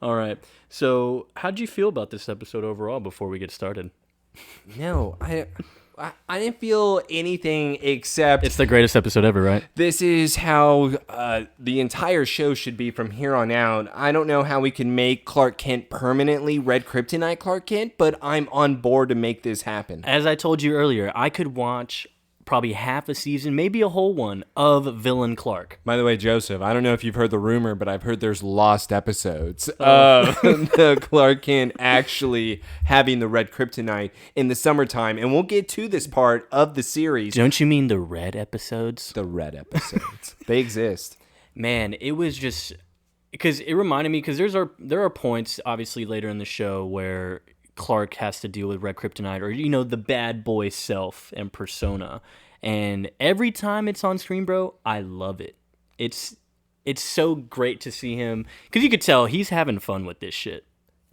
All right. So, how'd you feel about this episode overall before we get started? No, I didn't feel anything except It's the greatest episode ever, right? this is how the entire show should be from here on out. I don't know how we can make Clark Kent permanently Red Kryptonite Clark Kent, but I'm on board to make this happen. As I told you earlier, I could watch probably half a season, maybe a whole one, of Villain Clark. By the way, Joseph, I don't know if you've heard the rumor, but I've heard there's lost episodes of the Clark Kent actually having the red kryptonite in the summertime. And we'll get to this part of the series. Don't you mean the red episodes? The red episodes. They exist. Man, it was just... Because it reminded me, because there are points, obviously, later in the show where Clark has to deal with red kryptonite, or, you know, the bad boy self and persona. And every time it's on screen, bro, I love it. It's so great to see him, because you could tell he's having fun with this shit.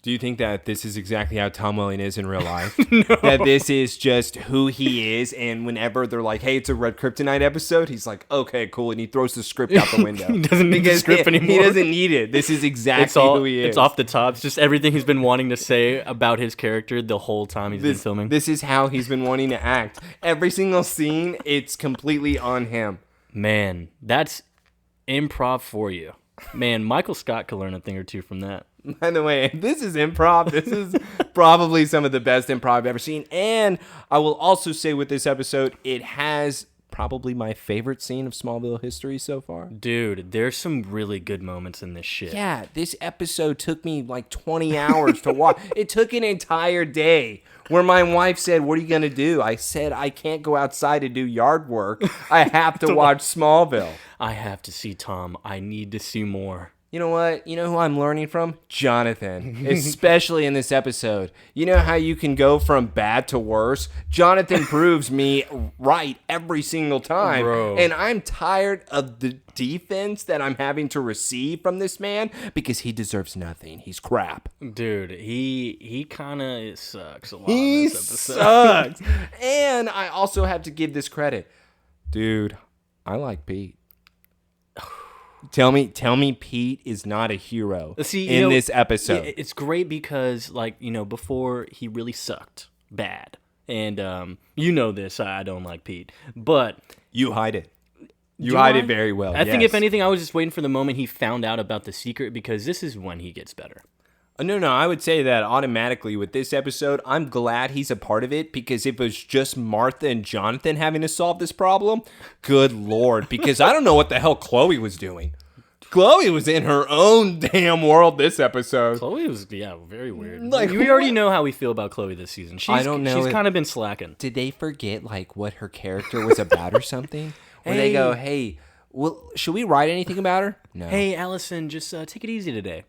Do you think that this is exactly how Tom Welling is in real life? No. That this is just who he is, and whenever they're like, hey, it's a Red Kryptonite episode, he's like, okay, cool, and he throws the script out the window. He doesn't need the script anymore. He doesn't need it. This is exactly who he is. It's off the top. It's just everything he's been wanting to say about his character the whole time he's been filming. This is how he's been wanting to act. Every single scene, it's completely on him. Man, that's improv for you. Man, Michael Scott could learn a thing or two from that. By the way, if this is improv, this is probably some of the best improv I've ever seen. And I will also say with this episode, it has probably my favorite scene of Smallville history so far. Dude, there's some really good moments in this shit. Yeah, this episode took me like 20 hours to watch. It took an entire day where my wife said, what are you going to do? I said, I can't go outside to do yard work. I have to watch Smallville. I have to see Tom. I need to see more. You know what? You know who I'm learning from? Jonathan, especially in this episode. You know how you can go from bad to worse? Jonathan proves me right every single time. Bro. And I'm tired of the defense that I'm having to receive from this man because he deserves nothing. He's crap. Dude, he kind of sucks a lot He in this episode. sucks. And I also have to give this credit. Dude, I like Pete. Tell me Pete is not a hero in this episode. It's great because, like, you know, before he really sucked bad. And you know this, I don't like Pete. But you hide it. You hide it very well. I think if anything, I was just waiting for the moment he found out about the secret, because this is when he gets better. No, I would say that automatically with this episode, I'm glad he's a part of it, because if it was just Martha and Jonathan having to solve this problem, good Lord, because I don't know what the hell Chloe was doing. Chloe was in her own damn world this episode. Chloe was, very weird. Like, we already know how we feel about Chloe this season. I don't know. She's kind of been slacking. Did they forget, like, what her character was about or something? Where they go, hey, well, should we write anything about her? No. Hey, Allison, just take it easy today.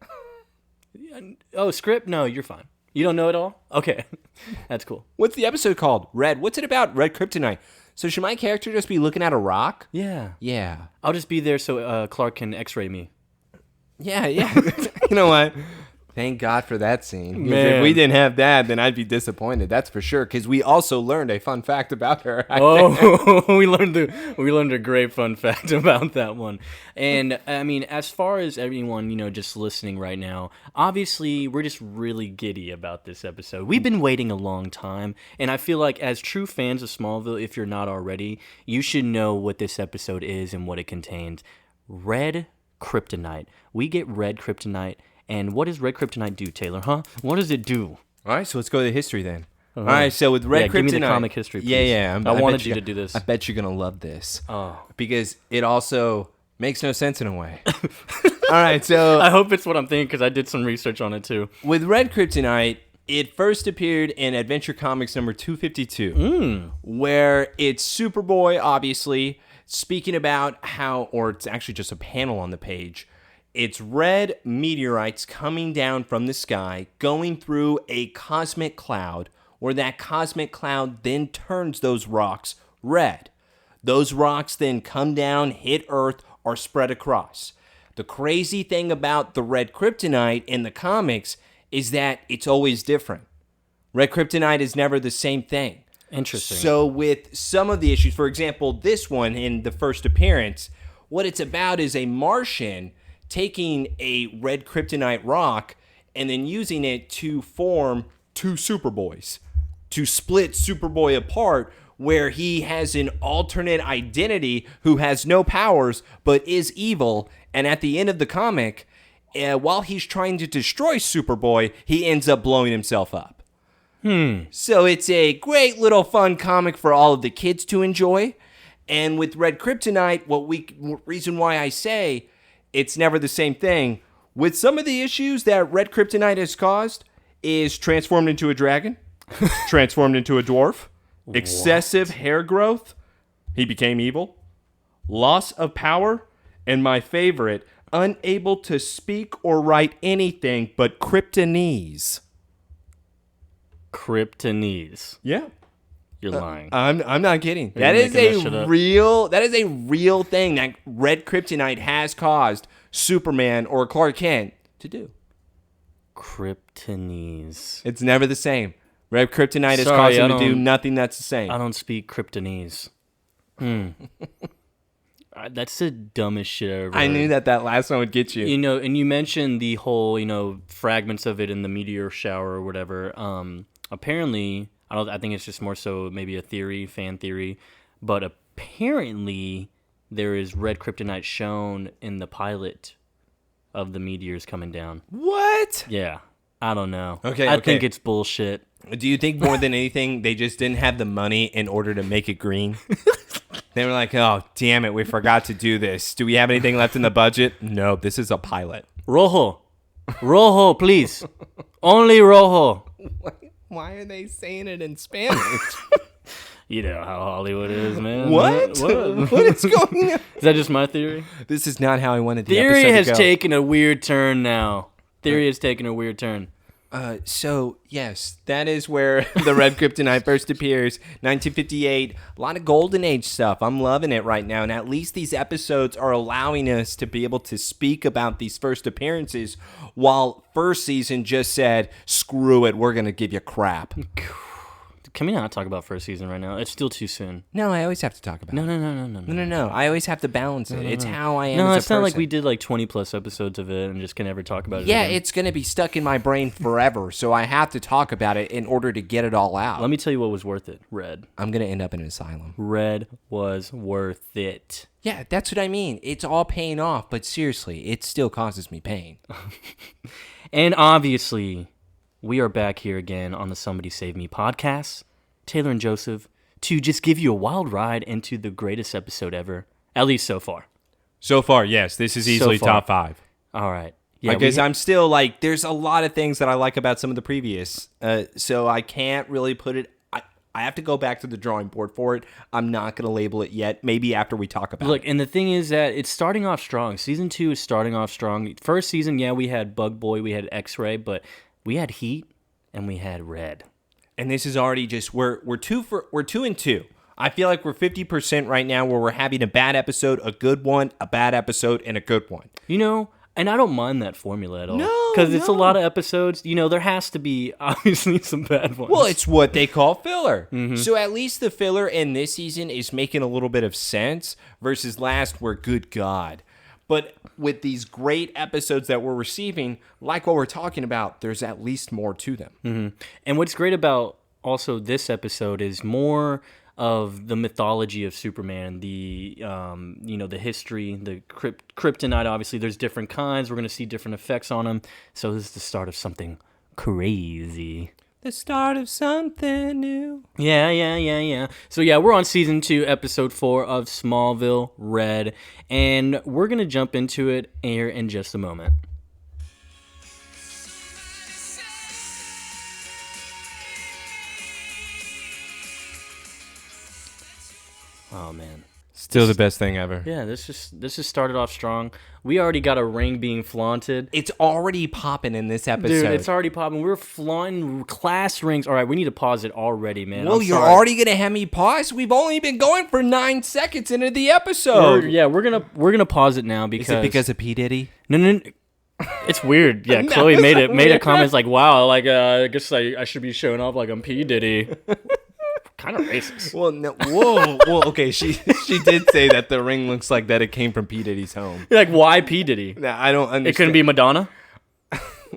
Oh, script? No, you're fine. You don't know it all? Okay. That's cool. What's the episode called? Red. What's it about? Red Kryptonite. So should my character just be looking at a rock? Yeah. Yeah. I'll just be there so Clark can x-ray me. Yeah. You know what? Thank God for that scene. Man. If we didn't have that, then I'd be disappointed. That's for sure. Because we also learned a fun fact about her. We learned a great fun fact about that one. And I mean, as far as everyone, you know, just listening right now, obviously we're just really giddy about this episode. We've been waiting a long time, and I feel like as true fans of Smallville, if you're not already, you should know what this episode is and what it contains. Red Kryptonite. We get red kryptonite. And what does red kryptonite do, Taylor? Huh? What does it do? All right, so let's go to the history then. All right, so with red kryptonite, give me the comic history, please. Yeah. I wanted you to do this. I bet you're gonna love this. Oh, because it also makes no sense in a way. All right, so I hope it's what I'm thinking, because I did some research on it too. With red kryptonite, it first appeared in Adventure Comics number 252, where it's Superboy, obviously, speaking about how, or it's actually just a panel on the page. It's red meteorites coming down from the sky, going through a cosmic cloud, where that cosmic cloud then turns those rocks red. Those rocks then come down, hit Earth, or spread across. The crazy thing about the red kryptonite in the comics is that it's always different. Red kryptonite is never the same thing. Interesting. So with some of the issues, for example, this one in the first appearance, what it's about is a Martian taking a red kryptonite rock and then using it to form two Superboys, to split Superboy apart, where he has an alternate identity who has no powers but is evil. And at the end of the comic, while he's trying to destroy Superboy, he ends up blowing himself up. So it's a great little fun comic for all of the kids to enjoy. And with Red Kryptonite, reason why I say it's never the same thing, with some of the issues that Red Kryptonite has caused, is transformed into a dragon, transformed into a dwarf, excessive hair growth, he became evil, loss of power, and my favorite, unable to speak or write anything but Kryptonese. Kryptonese. Yeah. You're lying. I'm not kidding. That is a real thing that Red Kryptonite has caused Superman or Clark Kent to do. Kryptonese. It's never the same. Red Kryptonite has caused him to do nothing that's the same. I don't speak Kryptonese. That's the dumbest shit I ever heard. I knew that last one would get you. You know, and you mentioned the whole, fragments of it in the meteor shower or whatever. Apparently, I think it's just more so maybe a theory, fan theory, but apparently there is red kryptonite shown in the pilot of the meteors coming down. What? Yeah. I don't know. Okay. I think it's bullshit. Do you think more than anything they just didn't have the money in order to make it green? They were like, oh, damn it, we forgot to do this. Do we have anything left in the budget? No, this is a pilot. Rojo. Rojo, please. Only rojo. Why are they saying it in Spanish? You know how Hollywood is, man. What? What is going on? Is that just my theory? This is not how I wanted the Theory episode has to go. taken a weird turn now. Theory has taken a weird turn. So, yes, that is where the Red Kryptonite first appears. 1958. A lot of Golden Age stuff. I'm loving it right now. And at least these episodes are allowing us to be able to speak about these first appearances, while first season just said, screw it, we're going to give you crap. Can we not talk about first season right now? It's still too soon. No, I always have to talk about it. No. I always have to balance it. It's how I am No, as a it's not like person. we did like 20 plus episodes of it and just can never talk about it Yeah, again. it's going to be stuck in my brain forever, so I have to talk about it in order to get it all out. Let me tell you what was worth it. Red. I'm going to end up in an asylum. Red was worth it. Yeah, that's what I mean. It's all paying off, but seriously, it still causes me pain. And obviously, we are back here again on the Somebody Save Me podcast, Taylor and Joseph, to just give you a wild ride into the greatest episode ever, at least so far. So far, yes, this is easily So far. top 5. All right. Yeah, Because I'm still like, there's a lot of things that I like about some of the previous, so I can't really put it. I have to go back to the drawing board for it. I'm not going to label it yet. Maybe after we talk about Look, it. and the thing is that it's starting off strong. Season 2 is starting off strong. First season, yeah, we had Bug Boy, we had X-Ray, but we had Heat and we had Red. And this is already just we're 2 and 2. I feel like we're 50% right now, where we're having a bad episode, a good one, a bad episode, and a good one. You know, and I don't mind that formula at all. No, because it's a no. lot of episodes. You know, there has to be obviously some bad ones. Well, it's what they call filler. So at least the filler in this season is making a little bit of sense versus last, where good God. But with these great episodes that we're receiving, like what we're talking about, there's at least more to them. And what's great about also this episode is more of the mythology of Superman, the the history, the kryptonite. Obviously, there's different kinds. We're going to see different effects on them. So this is the start of something crazy. The start of something new. Yeah. So yeah, we're on season 2, episode 4 of Smallville Red, and we're going to jump into it here in just a moment. Oh man. Still the best thing ever. Yeah, this just started off strong. We already got a ring being flaunted. It's already popping in this episode. Dude, it's already popping. We're flaunting class rings. All right, we need to pause it already, man. Well, I'm you're sorry. already gonna have me pause. We've only been going for 9 seconds into the episode. We're gonna pause it now because Is it because of P Diddy? No. It's weird. Yeah, No, Chloe it's made not a weird. comment. It's like, wow, like I guess I should be showing off like I'm P Diddy. Kind of racist. Well, no. Whoa. Okay. She did say that the ring looks like that it came from P Diddy's home. You're like, why P Diddy? Now, I don't understand. It couldn't be Madonna.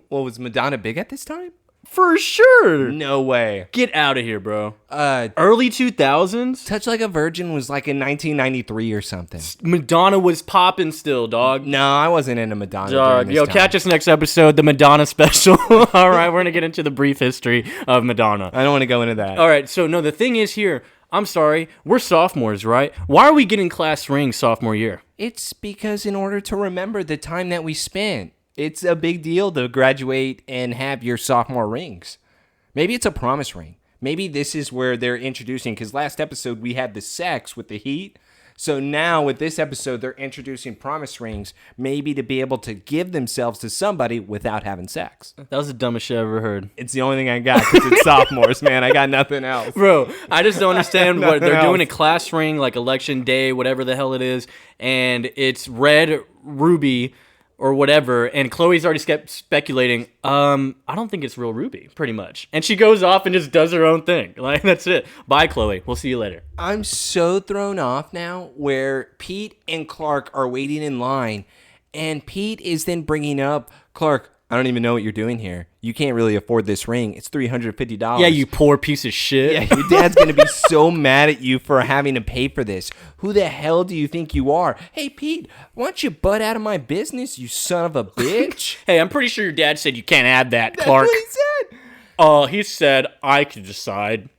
Well, was Madonna big at this time? For sure. No way. Get out of here, bro. Early 2000s? Touch Like a Virgin was like in 1993 or something. Madonna was popping still, dog. No, I wasn't into Madonna. Dog. Yo, catch us next episode, the Madonna special. All right, we're going to get into the brief history of Madonna. I don't want to go into that. All right, so no, the thing is here, I'm sorry, we're sophomores, right? Why are we getting class rings sophomore year? It's because in order to remember the time that we spent, it's a big deal to graduate and have your sophomore rings. Maybe it's a promise ring. Maybe this is where they're introducing, because last episode we had the sex with the heat. So now with this episode, they're introducing promise rings, maybe to be able to give themselves to somebody without having sex. That was the dumbest shit I ever heard. It's the only thing I got because it's sophomores, man. I got nothing else. Bro, I just don't understand what they're doing a class ring, like election day, whatever the hell it is, and it's red ruby or whatever, and Chloe's already kept speculating, I don't think it's real ruby, pretty much. And she goes off and just does her own thing. Like, that's it. Bye, Chloe. We'll see you later. I'm so thrown off now where Pete and Clark are waiting in line, and Pete is then bringing up, Clark, I don't even know what you're doing here. You can't really afford this ring. It's $350. Yeah, you poor piece of shit. Yeah, your dad's going to be so mad at you for having to pay for this. Who the hell do you think you are? Hey, Pete, why don't you butt out of my business, you son of a bitch? Hey, I'm pretty sure your dad said you can't have that, Clark. That's what he said. He said I could decide,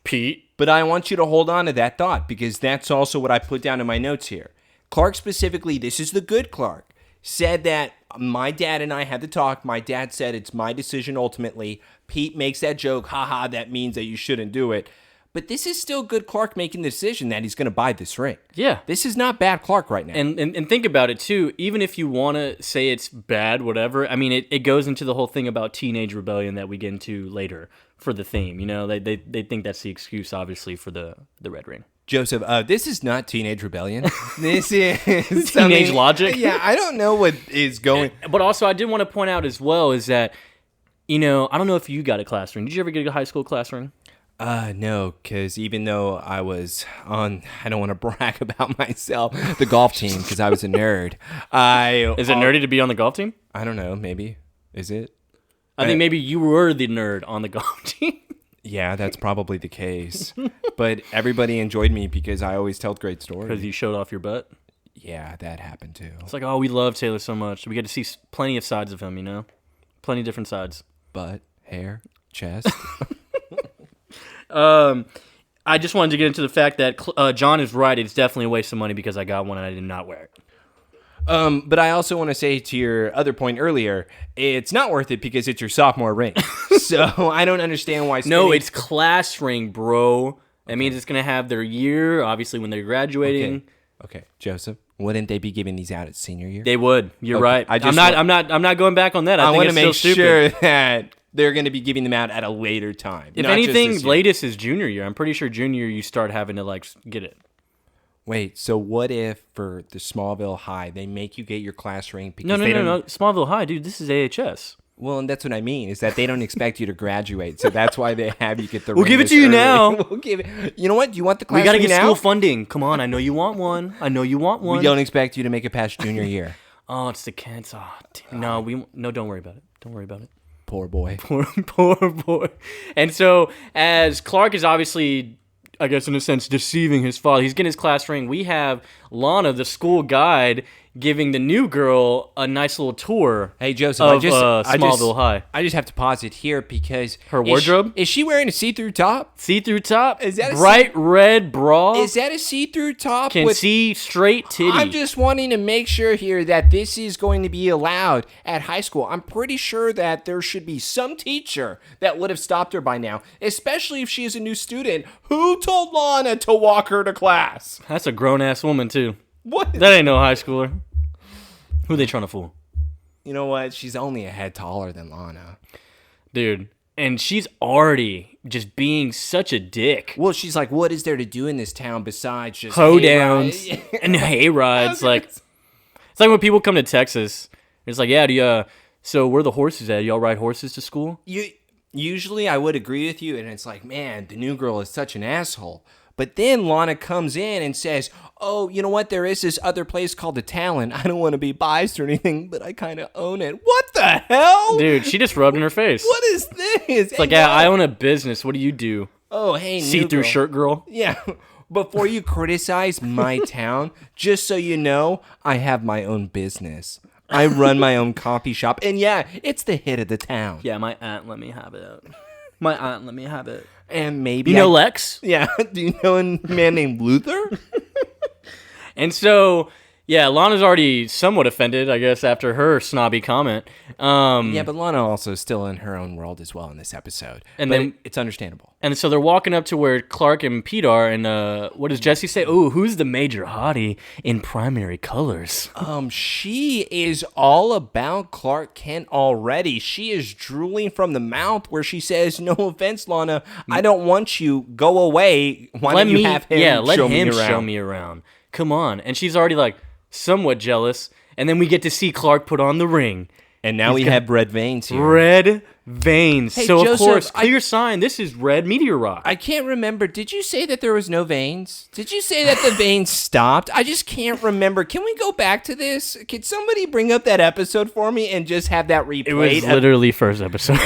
Pete. But I want you to hold on to that thought because that's also what I put down in my notes here. Clark specifically, this is the good Clark, said that my dad and I had to talk. My dad said it's my decision ultimately. Pete makes that joke, haha, that means that you shouldn't do it. But this is still good Clark making the decision that he's going to buy this ring. Yeah. This is not bad Clark right now. And think about it, too. Even if you want to say it's bad, whatever, I mean, it goes into the whole thing about teenage rebellion that we get into later for the theme. You know, they think that's the excuse, obviously, for the red ring. Joseph, this is not teenage rebellion. This is teenage logic. Yeah, I don't know what is going. But also, I did want to point out as well is that, you know, I don't know if you got a class ring. Did you ever get a high school class ring? No, because even though I was on, I don't want to brag about myself, the golf team, because I was a nerd. Is it nerdy to be on the golf team? I don't know. Maybe. Is it? I think maybe you were the nerd on the golf team. Yeah, that's probably the case. But everybody enjoyed me because I always told great stories. Because you showed off your butt? Yeah, that happened too. It's like, oh, we love Taylor so much. We get to see plenty of sides of him, you know? Plenty of different sides. Butt, hair, chest. I just wanted to get into the fact that John is right. It's definitely a waste of money because I got one and I did not wear it. But I also want to say to your other point earlier, it's not worth it because it's your sophomore ring. So I don't understand why. No, it's class ring, bro. That means it's gonna have their year, obviously, when they're graduating. Okay, Joseph. Wouldn't they be giving these out at senior year? They would. You're right. I'm not going back on that. I think want it's to make still sure stupid. that they're going to be giving them out at a later time. If not just anything, this year. latest is junior year. I'm pretty sure junior you start having to like get it. Wait, so what if for the Smallville High they make you get your class ring? Because No. Smallville High, dude. This is AHS. Well, and that's what I mean is that they don't expect you to graduate, so that's why they have you get the. We'll ring give it this to you early. now. We'll give it. You know what? Do you want the class We gotta ring get now? school funding. Come on, I know you want one. We don't expect you to make it past junior year. Oh, it's the kids. Oh, no. Don't worry about it. Don't worry about it. Poor boy. Poor boy. And so, as Clark is obviously, I guess in a sense, deceiving his father, he's getting his class ring. We have Lana, the school guide, giving the new girl a nice little tour. Hey Joseph, of Smallville High. I just have to pause it here because her wardrobe. Is she wearing a see-through top? See-through top. Is that a bright red bra? Is that a see-through top? Can see straight titty. I'm just wanting to make sure here that this is going to be allowed at high school. I'm pretty sure that there should be some teacher that would have stopped her by now, especially if she is a new student. Who told Lana to walk her to class? That's a grown-ass woman, too. What? That ain't no high schooler. Who they trying to fool? You know what? She's only a head taller than Lana. Dude. And she's already just being such a dick. Well, she's like, what is there to do in this town besides just hoedowns and hay rides? Like, it's like when people come to Texas. It's like, yeah, so where the horses at? Y'all ride horses to school? Usually I would agree with you, and it's like, man, the new girl is such an asshole. But then Lana comes in and says, oh, you know what? There is this other place called the Talon. I don't want to be biased or anything, but I kind of own it. What the hell? Dude, she just rubbed in her face. What is this? It's like, yeah, I own a business. What do you do? Oh, hey, see-through shirt girl. Yeah. Before you criticize my town, just so you know, I have my own business. I run my own coffee shop. And yeah, it's the hit of the town. Yeah, my aunt let me have it. My aunt let me have it. And maybe you know Lex? Yeah. Do you know a man named Luther? And so, yeah, Lana's already somewhat offended, I guess, after her snobby comment. Yeah, but Lana also is still in her own world as well in this episode. And but then it's understandable. And so they're walking up to where Clark and Pete are, and what does Jesse say? Oh, who's the major hottie in primary colors? She is all about Clark Kent already. She is drooling from the mouth where she says, no offense, Lana, I don't want you. Go away. Why don't you have him show me around. Come on. And she's already like somewhat jealous. And then we get to see Clark put on the ring. And now we have red veins here. Red veins. Hey, so, Joseph, of course, clear sign. This is red meteor rock. I can't remember. Did you say that there was no veins? Did you say that the veins stopped? I just can't remember. Can we go back to this? Can somebody bring up that episode for me and just have that replayed? It was literally first episode.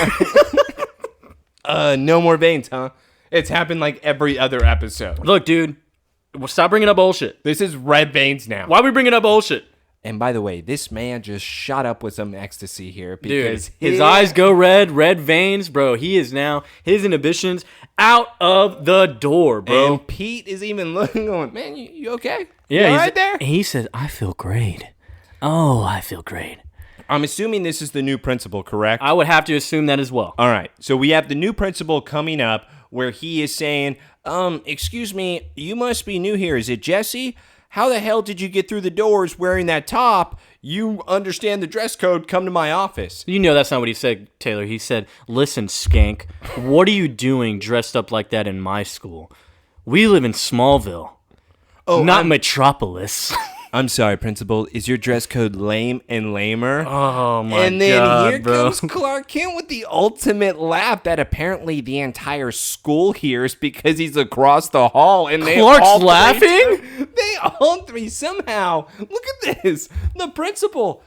No more veins, huh? It's happened like every other episode. Look, dude. Stop bringing up bullshit. This is red veins now. Why are we bringing up bullshit? And by the way, this man just shot up with some ecstasy here because his eyes go red veins, bro. He is now, his inhibitions out of the door, bro. And Pete is even looking going, man, you okay? Yeah, you right there? He says, I feel great. Oh, I feel great. I'm assuming this is the new principal, correct? I would have to assume that as well. All right. So we have the new principal coming up where he is saying, excuse me, you must be new here. Is it Jesse? How the hell did you get through the doors wearing that top? You understand the dress code. Come to my office. You know that's not what he said, Taylor. He said, listen, skank, what are you doing dressed up like that in my school? We live in Smallville, not Metropolis. I'm sorry, Principal. Is your dress code lame and lamer? Oh, my God, And then here bro. comes Clark Kent with the ultimate laugh that apparently the entire school hears because he's across the hall. And Clark's laughing? They all three somehow. Look at this. The principal.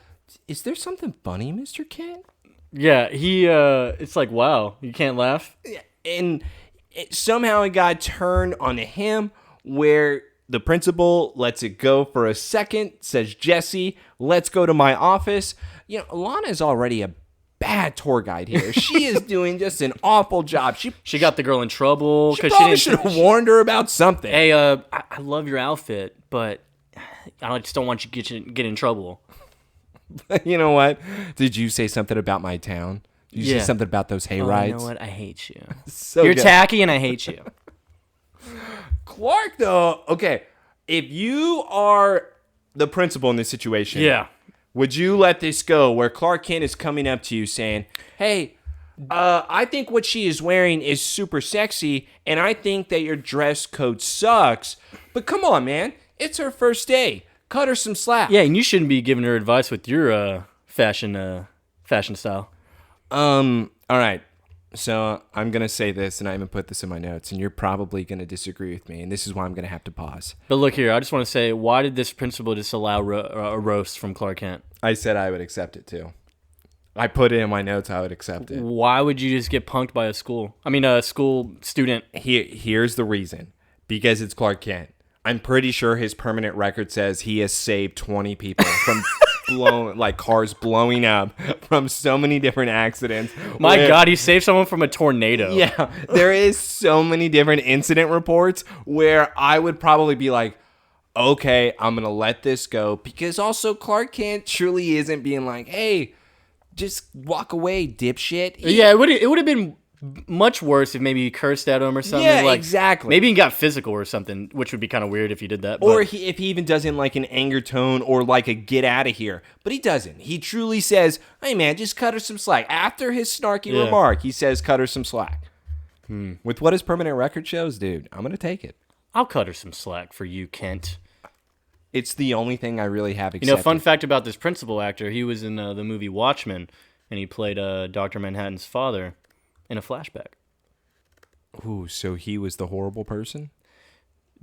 Is there something funny, Mr. Kent? Yeah, it's like, wow, you can't laugh? And somehow it got turned on him where the principal lets it go for a second, says, Jesse, let's go to my office. You know, Lana is already a bad tour guide here. She is doing just an awful job. She got the girl in trouble. She probably should have warned her about something. Hey, I love your outfit, but I just don't want you to get in trouble. You know what? Did you say something about my town? Did you say something about those hay rides? You know what? I hate you. You're tacky and I hate you. Clark, though, okay, if you are the principal in this situation, would you let this go where Clark Kent is coming up to you saying, hey, I think what she is wearing is super sexy, and I think that your dress code sucks, but come on, man, it's her first day. Cut her some slack. Yeah, and you shouldn't be giving her advice with your fashion style. All right. So I'm going to say this, and I even put this in my notes, and you're probably going to disagree with me, and this is why I'm going to have to pause. But look here, I just want to say, why did this principal disallow a roast from Clark Kent? I said I would accept it, too. I put it in my notes I would accept it. Why would you just get punked by a school student? Here's the reason. Because it's Clark Kent. I'm pretty sure his permanent record says he has saved 20 people from cars blowing up from so many different accidents. My God, he saved someone from a tornado. Yeah, there is so many different incident reports where I would probably be like, okay, I'm going to let this go. Because also Clark Kent truly isn't being like, hey, just walk away, dipshit. Yeah, it would have been much worse if maybe he cursed at him or something. Yeah, exactly. Maybe he got physical or something, which would be kind of weird if he did that. Or if he even doesn't like an anger tone or like a get out of here. But he doesn't. He truly says, hey, man, just cut her some slack. After his snarky remark, he says, cut her some slack. With what his permanent record shows, dude, I'm going to take it. I'll cut her some slack for you, Kent. It's the only thing I really have accepted. You know, fun fact about this principal actor, he was in the movie Watchmen, and he played Dr. Manhattan's father in a flashback. Ooh, so he was the horrible person?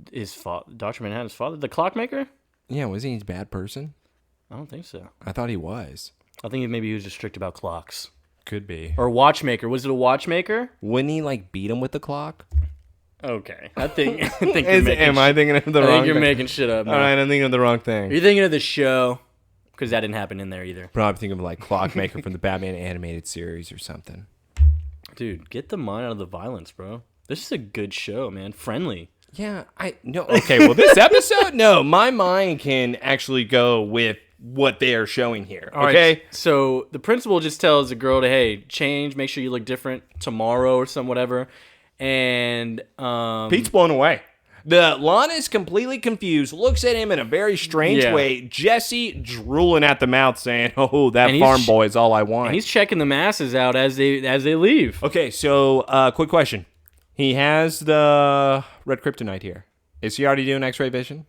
Dr. Manhattan's father, the clockmaker? Yeah, wasn't he a bad person? I don't think so. I thought he was. I think maybe he was just strict about clocks. Could be. Or watchmaker. Was it a watchmaker? Wouldn't he like beat him with the clock? Okay. I think you're making Am I thinking of the wrong I think you're thing? making shit up. All right, I'm thinking of the wrong thing. You're thinking of the show, because that didn't happen in there either. Probably thinking of like Clockmaker from the Batman animated series or something. Dude, get the mind out of the violence, bro. This is a good show, man. Friendly. Yeah, okay, well, this episode, no, my mind can actually go with what they are showing here, All okay? right, so the principal just tells the girl to, hey, change, make sure you look different tomorrow or some whatever. And Pete's blown away. Lana is completely confused, looks at him in a very strange way. Jesse drooling at the mouth saying, oh, that farm boy is all I want. And he's checking the masses out as they leave. Okay, so quick question. He has the red kryptonite here. Is he already doing X-ray vision?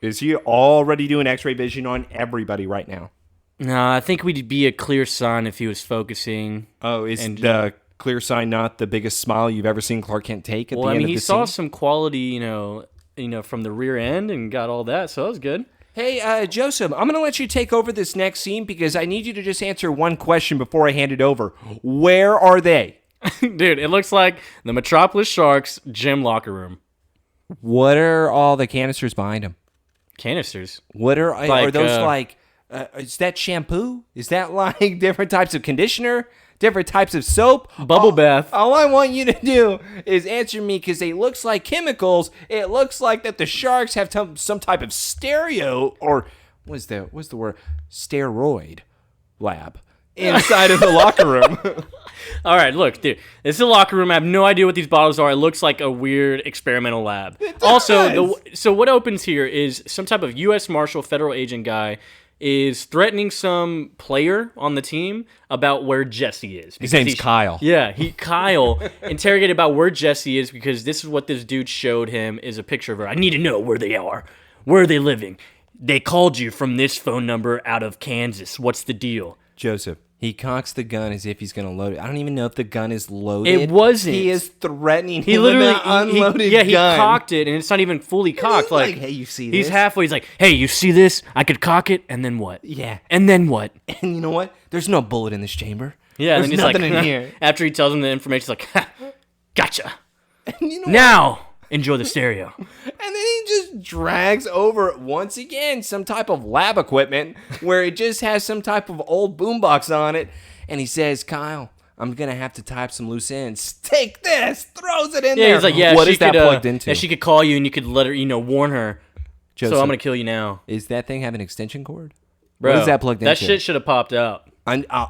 Is he already doing X-ray vision on everybody right now? No, I think we'd be a clear sign if he was focusing. Oh, is the clear sign not the biggest smile you've ever seen Clark Kent take at the end of the scene? He saw some quality, you know, from the rear end and got all that, so that was good. Hey, Joseph, I'm going to let you take over this next scene because I need you to just answer one question before I hand it over. Where are they? Dude, it looks like the Metropolis Sharks gym locker room. What are all the canisters behind them? Canisters? What are those is that shampoo? Is that like different types of conditioner? Different types of soap? Bubble bath. All I want you to do is answer me because it looks like chemicals. It looks like that the Sharks have some type of stereo or what's the word? Steroid lab inside of the locker room. All right, look, dude. This is a locker room. I have no idea what these bottles are. It looks like a weird experimental lab. Also, so what opens here is some type of U.S. Marshal federal agent guy is threatening some player on the team about where Jesse is. His name's Kyle. Yeah, Kyle interrogated about where Jesse is because this is what this dude showed him is a picture of her. I need to know where they are. Where are they living? They called you from this phone number out of Kansas. What's the deal? Joseph, he cocks the gun as if he's going to load it. I don't even know if the gun is loaded. It wasn't. He is threatening He him literally with an unloaded gun. He gun. cocked it, and it's not even fully cocked. Like, hey, you see this? He's halfway. He's like, hey, you see this? I could cock it, and then what? Yeah. And then what? And you know what? There's no bullet in this chamber. Yeah, There's and then he's nothing like, in here. After he tells him the information, he's like, ha, gotcha. And you know now, enjoy the stereo. And then he just drags over, once again, some type of lab equipment where it just has some type of old boombox on it. And he says, Kyle, I'm going to have to tie up some loose ends. Take this! Throws it in there. Yeah, he's like, yeah, what she is that could, plugged into? Yeah, she could call you and you could let her, warn her. Joseph, so I'm going to kill you now. Is that thing have an extension cord? Bro, what is that plugged into? That shit should have popped out.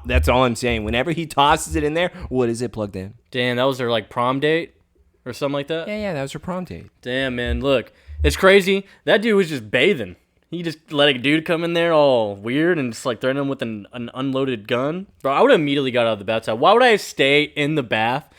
That's all I'm saying. Whenever he tosses it in there, what is it plugged in? Damn, that was their, prom date or something like that? Yeah, that was her prom date. Damn, man, look. It's crazy. That dude was just bathing. He just let a dude come in there all weird and just threaten him with an unloaded gun. Bro, I would have immediately got out of the bathtub. Why would I stay in the bath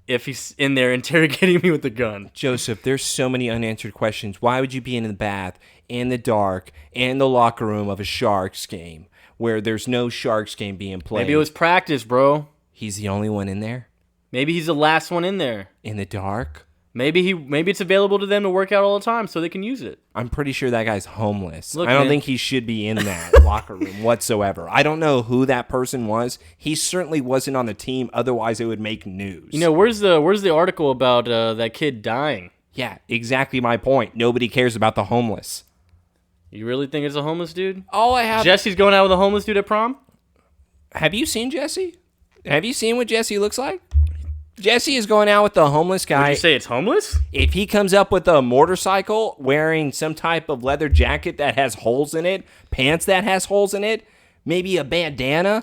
if he's in there interrogating me with a gun? Joseph, there's so many unanswered questions. Why would you be in the bath, in the dark, in the locker room of a Sharks game where there's no Sharks game being played? Maybe it was practice, bro. He's the only one in there? Maybe he's the last one in there. In the dark? Maybe it's available to them to work out all the time so they can use it. I'm pretty sure that guy's homeless. Look, I don't man. think he should be in that locker room whatsoever. I don't know who that person was. He certainly wasn't on the team. Otherwise, it would make news. Where's the article about that kid dying? Yeah, exactly my point. Nobody cares about the homeless. You really think it's a homeless dude? All I have... Jesse's going out with a homeless dude at prom? Have you seen Jesse? Have you seen what Jesse looks like? Jesse is going out with the homeless guy. Would you say it's homeless? If he comes up with a motorcycle wearing some type of leather jacket that has holes in it, pants that has holes in it, maybe a bandana,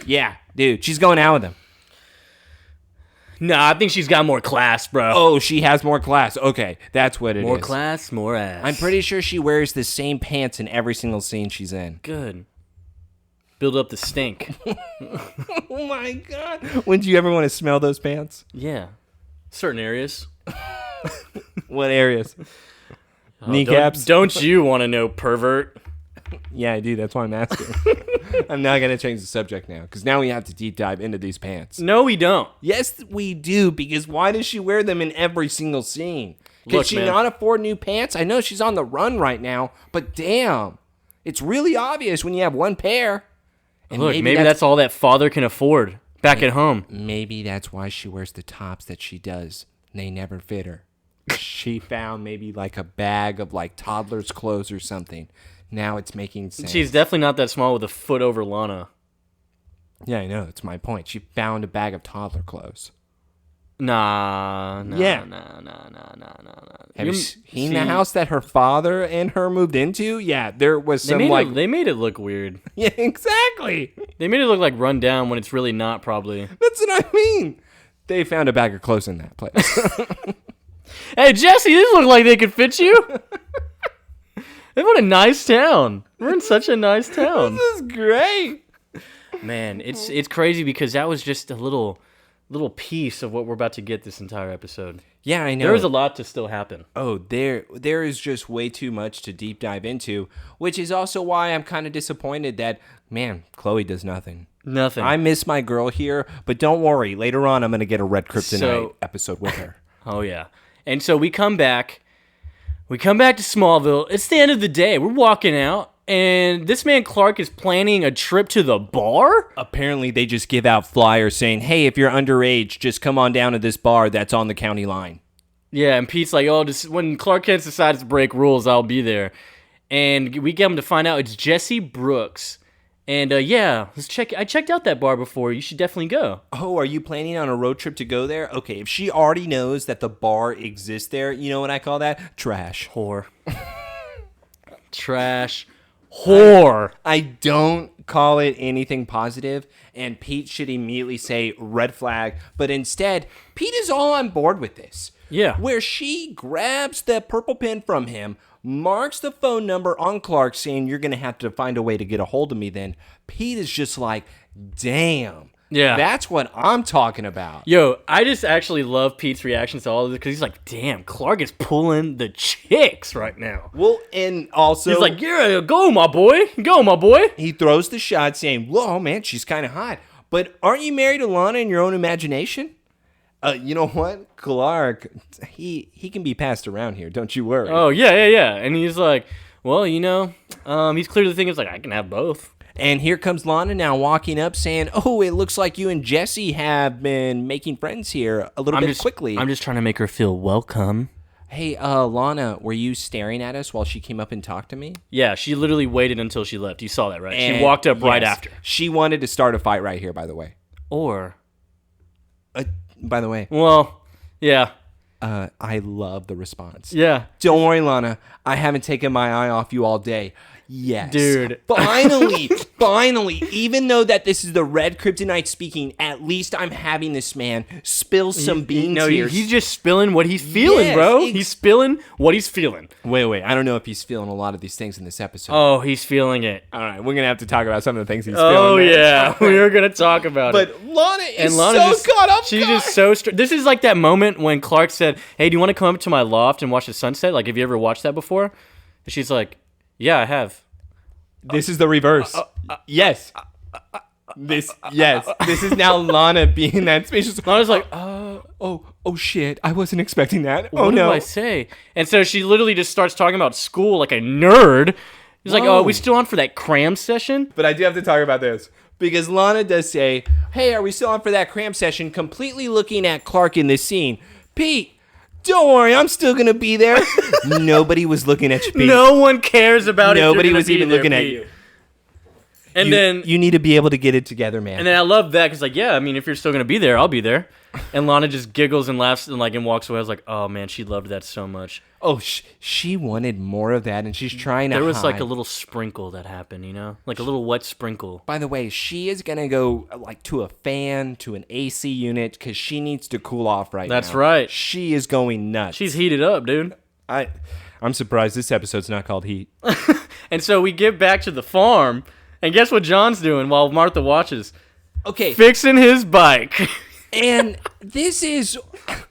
yeah, dude, she's going out with him. Nah, I think she's got more class, bro. Oh, she has more class. Okay, that's what it is. More class, more ass. I'm pretty sure she wears the same pants in every single scene she's in. Good. Build up the stink. Oh my God. Wouldn't you ever want to smell those pants? Yeah. Certain areas. What areas? Kneecaps? Don't you want to know, pervert? Yeah, I do. That's why I'm asking. I'm not going to change the subject now because now we have to deep dive into these pants. No, we don't. Yes, we do, because why does she wear them in every single scene? Can Look, she man. not afford new pants? I know she's on the run right now, but damn. It's really obvious when you have one pair. And Look, maybe that's all that father can afford back at home. Maybe that's why she wears the tops that she does. They never fit her. She found maybe like a bag of like toddler's clothes or something. Now it's making sense. She's definitely not that small with a foot over Lana. Yeah, I know. That's my point. She found a bag of toddler clothes. Nah. Yeah. Nah. Have you seen the house that her father and her moved into? Yeah, there was some they made it look weird. Yeah, exactly. They made it look like run down when it's really not, probably. That's what I mean. They found a bag of clothes in that place. Hey, Jesse, these look like they could fit you. What a nice town. We're in such a nice town. This is great. Man, it's crazy because that was just a little piece of what we're about to get this entire episode. Yeah, I know. There is a lot to still happen. Oh, there is just way too much to deep dive into, which is also why I'm kind of disappointed that, man, Chloe does nothing. Nothing. I miss my girl here, but don't worry. Later on, I'm going to get a Red Kryptonite episode with her. Oh, yeah. And so we come back. We come back to Smallville. It's the end of the day. We're walking out, and this man Clark is planning a trip to the bar? Apparently, they just give out flyers saying, hey, if you're underage, just come on down to this bar that's on the county line. Yeah, and Pete's like, oh, when Clark Kent decides to break rules, I'll be there. And we get him to find out it's Jesse Brooks. And yeah, let's check. I checked out that bar before. You should definitely go. Oh, are you planning on a road trip to go there? Okay, if she already knows that the bar exists there, you know what I call that? Trash. Whore. Trash. Whore. I don't call it anything positive, and Pete should immediately say red flag, but instead, Pete is all on board with this. Yeah. Where she grabs the purple pen from him, marks the phone number on Clark saying, you're going to have to find a way to get a hold of me then. Pete is just like, damn. Yeah. That's what I'm talking about. Yo, I just actually love Pete's reactions to all of this because he's like, damn, Clark is pulling the chicks right now. Well, and also... He's like, yeah, go, my boy. Go, my boy. He throws the shot saying, whoa, man, she's kind of hot. But aren't you married to Lana in your own imagination? You know what? Clark, he can be passed around here. Don't you worry. Oh, yeah. And he's like, well, you know, he's clearly thinking, it's like, I can have both. And here comes Lana now walking up saying, oh, it looks like you and Jesse have been making friends here a little bit quickly. I'm just trying to make her feel welcome. Hey, Lana, were you staring at us while she came up and talked to me? Yeah, she literally waited until she left. You saw that, right? She walked up right after. She wanted to start a fight right here, by the way. Or... by the way. Well, yeah. I love the response. Yeah. Don't worry, Lana. I haven't taken my eye off you all day. Yes. Dude. Finally, even though that this is the red kryptonite speaking, at least I'm having this man spill some beans here. He's just spilling what he's feeling, bro. He's spilling what he's feeling. Wait. I don't know if he's feeling a lot of these things in this episode. Oh, he's feeling it. All right, we're going to have to talk about some of the things he's feeling. Oh, yeah. We're going to talk about it. But Lana is so caught up. She's just so... This is like that moment when Clark said, hey, do you want to come up to my loft and watch the sunset? Like, have you ever watched that before? And she's like... Yeah, I have. This is the reverse. Yes. This is now Lana being that spacious. Lana's like, oh shit, I wasn't expecting that. What did I say? And so she literally just starts talking about school like a nerd. He's like, oh, are we still on for that cram session? But I do have to talk about this. Because Lana does say, hey, are we still on for that cram session? Completely looking at Clark in this scene. Pete, don't worry, I'm still going to be there. Nobody was looking at you, Pete. No one cares about it. Nobody was even looking at you. And then you need to be able to get it together, man. And then I love that because, like, yeah, I mean, if you're still gonna be there, I'll be there. And Lana just giggles and laughs and walks away. I was like, oh man, she loved that so much. Oh, she wanted more of that, and she's trying to. There was like a little sprinkle that happened, you know, like a little wet sprinkle. By the way, she is gonna go like to a fan, to an AC unit, because she needs to cool off right now. That's right. She is going nuts. She's heated up, dude. I'm surprised this episode's not called Heat. And so we get back to the farm. And guess what John's doing while Martha watches? Okay. Fixing his bike. And this is...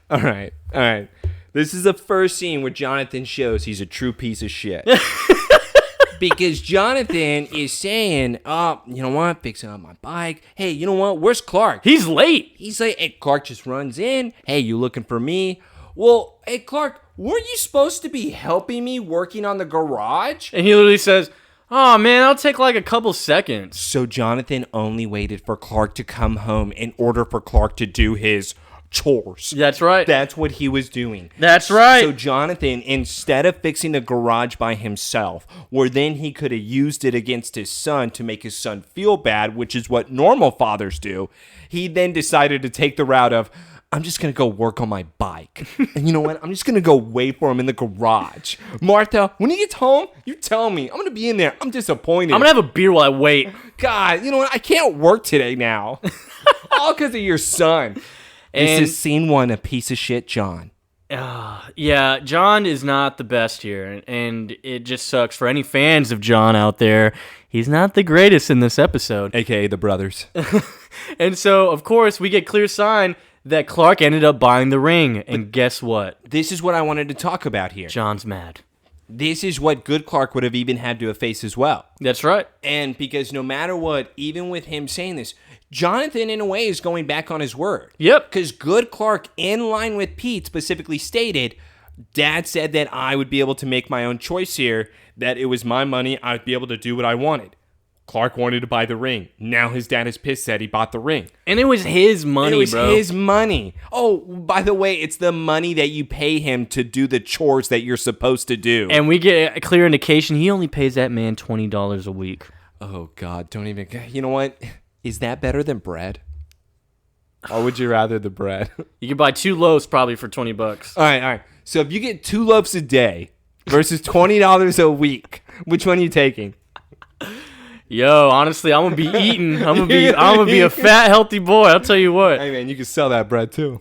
All right. This is the first scene where Jonathan shows he's a true piece of shit. Because Jonathan is saying, oh, you know what? Fixing up my bike. Hey, you know what? Where's Clark? He's late. He's like, hey, Clark just runs in. Hey, you looking for me? well, hey, Clark, weren't you supposed to be helping me working on the garage? And he literally says, oh, man, I'll take like a couple seconds. So Jonathan only waited for Clark to come home in order for Clark to do his chores. That's right. That's what he was doing. That's right. So Jonathan, instead of fixing the garage by himself, where then he could have used it against his son to make his son feel bad, which is what normal fathers do, he then decided to take the route of, I'm just going to go work on my bike. And you know what? I'm just going to go wait for him in the garage. Martha, when he gets home, you tell me. I'm going to be in there. I'm disappointed. I'm going to have a beer while I wait. God, you know what? I can't work today now. All because of your son. This is scene 1, a piece of shit, John. Yeah, John is not the best here. And it just sucks for any fans of John out there. He's not the greatest in this episode. AKA the brothers. And so, of course, we get clear sign that Clark ended up buying the ring. And guess what? This is what I wanted to talk about here. John's mad. This is what good Clark would have even had to face as well. That's right. And because no matter what, even with him saying this, Jonathan, in a way, is going back on his word. Yep. Because good Clark, in line with Pete, specifically stated, Dad said that I would be able to make my own choice here, that it was my money, I'd be able to do what I wanted. Clark wanted to buy the ring. Now his dad is pissed that he bought the ring. And it was his money, it was bro. his money. Oh, by the way, it's the money that you pay him to do the chores that you're supposed to do. And we get a clear indication he only pays that man $20 a week. Oh, God, don't even... You know what? Is that better than bread? Or would you rather the bread? You could buy 2 loaves probably for $20. All right. So if you get 2 loaves a day versus $20 a week, which one are you taking? Yo, honestly, I'm gonna be eating. I'm gonna be a fat, healthy boy. I'll tell you what. Hey man, you can sell that bread too,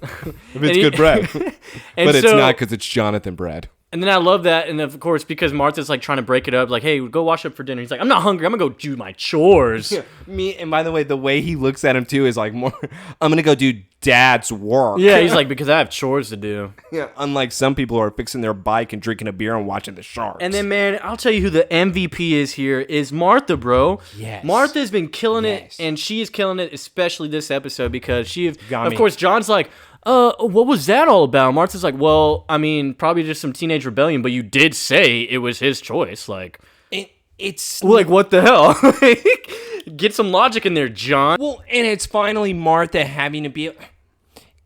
if it's good bread. But it's not because it's Jonathan bread. And then I love that, and of course, because Martha's like trying to break it up, like, hey, go wash up for dinner. He's like, I'm not hungry. I'm gonna go do my chores. Yeah, and by the way, the way he looks at him too is like more. I'm gonna go do Dad's work. Yeah, he's like, because I have chores to do. Yeah, unlike some people who are fixing their bike and drinking a beer and watching the Sharks. And then, man, I'll tell you who the MVP is here is Martha, bro. Yes. Martha's been killing it, and she is killing it, especially this episode, because Got of me. course, John's like, what was that all about? Martha's like, well, I mean, probably just some teenage rebellion, but you did say it was his choice. Like, it's like, what the hell? Get some logic in there, John. Well, and it's finally Martha having to be...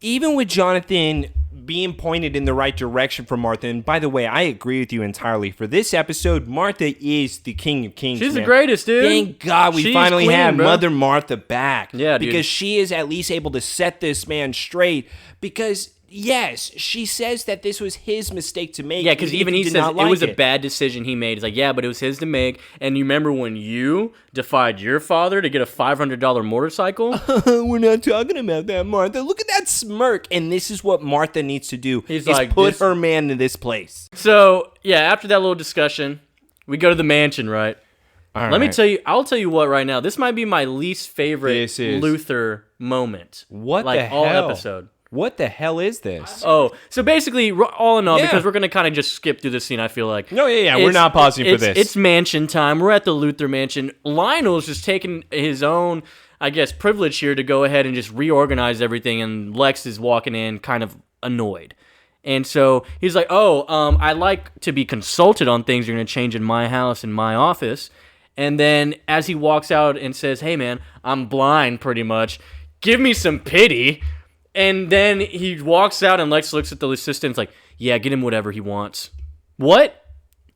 Even with Jonathan being pointed in the right direction for Martha, and by the way, I agree with you entirely. For this episode, Martha is the king of kings, She's man. the greatest, dude. Thank God we She's finally queen, have bro. Mother Martha back. Yeah, dude. Because she is at least able to set this man straight. Because... Yes, she says that this was his mistake to make. Yeah, because even he did says not it like was a bad decision he made. He's like, yeah, but it was his to make. And you remember when you defied your father to get a $500 motorcycle? We're not talking about that, Martha. Look at that smirk. And this is what Martha needs to do. He's is like, put her man in this place. So, yeah, after that little discussion, we go to the mansion, right? All Let me right. tell you, I'll tell you what right now. This might be my least favorite This is- Luther moment. What like, the hell? all episode. What the hell is this? Oh, so basically, all in all, Yeah. because we're going to kind of just skip through this scene, I feel like. No, yeah, we're It's- not pausing for it's- this. It's mansion time. We're at the Luther mansion. Lionel's just taking his own, I guess, privilege here to go ahead and just reorganize everything, and Lex is walking in kind of annoyed. And so he's like, I like to be consulted on things you're going to change in my house and my office. And then as he walks out and says, hey, man, I'm blind pretty much. Give me some pity. And then he walks out and Lex looks at the assistant like, yeah, get him whatever he wants. What?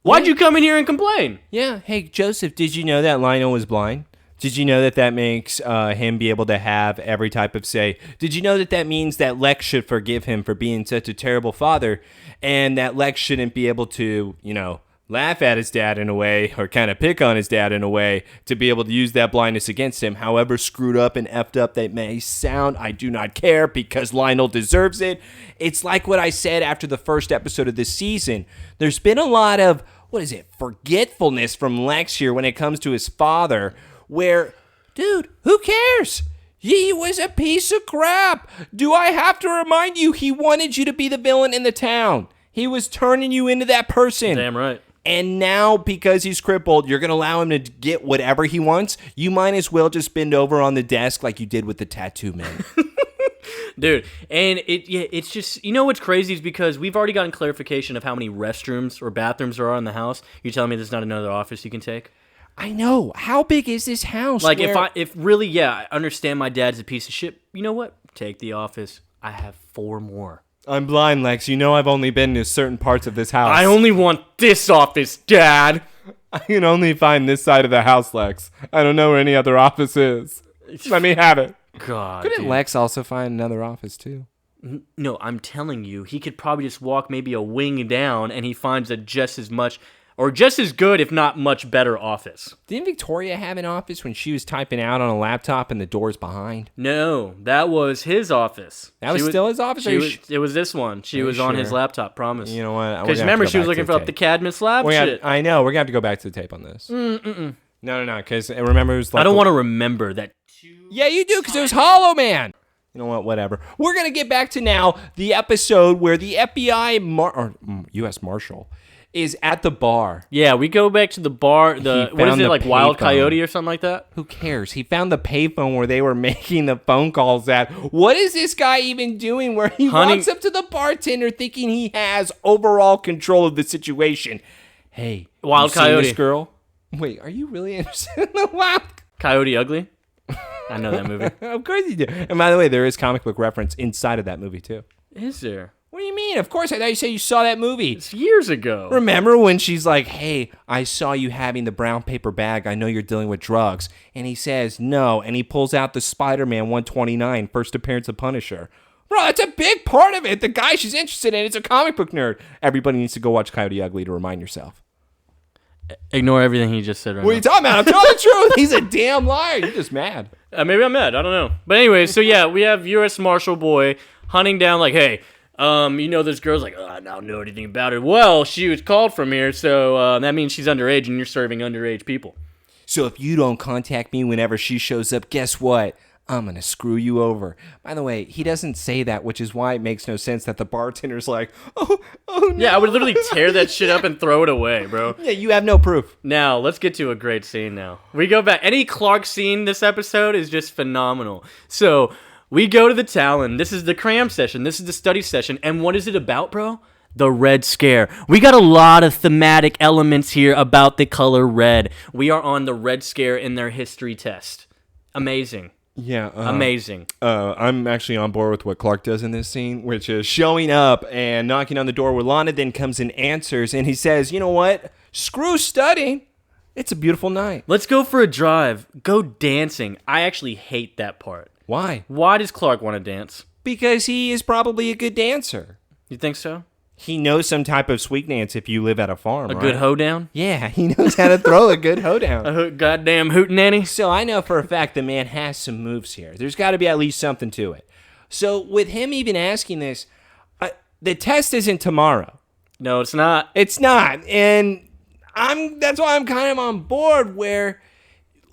Why'd you come in here and complain? Yeah. Hey, Joseph, did you know that Lionel was blind? Did you know that that makes him be able to have every type of say? Did you know that that means that Lex should forgive him for being such a terrible father, and that Lex shouldn't be able to, laugh at his dad in a way, or kind of pick on his dad in a way, to be able to use that blindness against him? However screwed up and effed up that may sound, I do not care, because Lionel deserves it. It's like what I said after the first episode of this season. There's been a lot of, forgetfulness from Lex here when it comes to his father, where, dude, who cares? He was a piece of crap. Do I have to remind you, he wanted you to be the villain in the town. He was turning you into that person. Damn right. And now, because he's crippled, you're going to allow him to get whatever he wants? You might as well just bend over on the desk like you did with the tattoo man. Dude, and it's just, you know what's crazy is because we've already gotten clarification of how many restrooms or bathrooms there are in the house. You're telling me there's not another office you can take? I know. How big is this house? Like, if really, I understand my dad's a piece of shit. You know what? Take the office. I have 4 more. I'm blind, Lex. You know I've only been to certain parts of this house. I only want this office, Dad. I can only find this side of the house, Lex. I don't know where any other office is. Let me have it. God, Couldn't dude. Lex also find another office, too? No, I'm telling you, he could probably just walk maybe a wing down and he finds a just as much or just as good, if not much better office. Didn't Victoria have an office when she was typing out on a laptop and the door's behind? No, that was his office. That was still his office? It was this one. She was on his laptop, promise. You know what? Because remember, she was looking for up the Cadmus lab shit. I know. We're going to have to go back to the tape on this. No. Because remember, it was like... I don't want to remember that. Yeah, you do, because it was Hollow Man. You know what? Whatever. We're going to get back to now the episode where the FBI U.S. Marshal is at the bar. Yeah, we go back to the bar. What is it, like Wild Coyote or something like that? Who cares? He found the payphone where they were making the phone calls at. What is this guy even doing where he walks up to the bartender thinking he has overall control of the situation? Hey, Wild Coyote. This girl? Wait, are you really interested in the Wild Coyote Ugly? I know that movie. Of course you do. And by the way, there is comic book reference inside of that movie, too. Is there? What do you mean? Of course. I thought you said you saw that movie. It's years ago. Remember when she's like, hey, I saw you having the brown paper bag. I know you're dealing with drugs. And he says, no. And he pulls out the Spider-Man 129, first appearance of Punisher. Bro, that's a big part of it. The guy she's interested in is a comic book nerd. Everybody needs to go watch Coyote Ugly to remind yourself. Ignore everything he just said right now. What are you talking about? I'm telling the truth. He's a damn liar. You're just mad. Maybe I'm mad. I don't know. But anyway, so yeah, we have U.S. Marshal Boy hunting down like, hey, you know this girl's like, oh, I don't know anything about her. Well, she was called from here, so that means she's underage and you're serving underage people. So if you don't contact me whenever she shows up, guess what? I'm going to screw you over. By the way, he doesn't say that, which is why it makes no sense that the bartender's like, oh no. Yeah, I would literally tear that shit up and throw it away, bro. Yeah, you have no proof. Now, let's get to a great scene now. We go back. Any Clark scene this episode is just phenomenal. So, we go to the Talon. This is the cram session. This is the study session. And what is it about, bro? The Red Scare. We got a lot of thematic elements here about the color red. We are on the Red Scare in their history test. Amazing. Yeah. Amazing. I'm actually on board with what Clark does in this scene, which is showing up and knocking on the door where Lana then comes and answers, and he says, you know what? Screw studying. It's a beautiful night. Let's go for a drive. Go dancing. I actually hate that part. Why? Why does Clark want to dance? Because he is probably a good dancer. You think so? He knows some type of sweet dance if you live at a farm, A good hoedown? Yeah, he knows how to throw a good hoedown. A goddamn hootenanny? So I know for a fact the man has some moves here. There's got to be at least something to it. So with him even asking this, the test isn't tomorrow. No, it's not. It's not. And that's why I'm kind of on board where,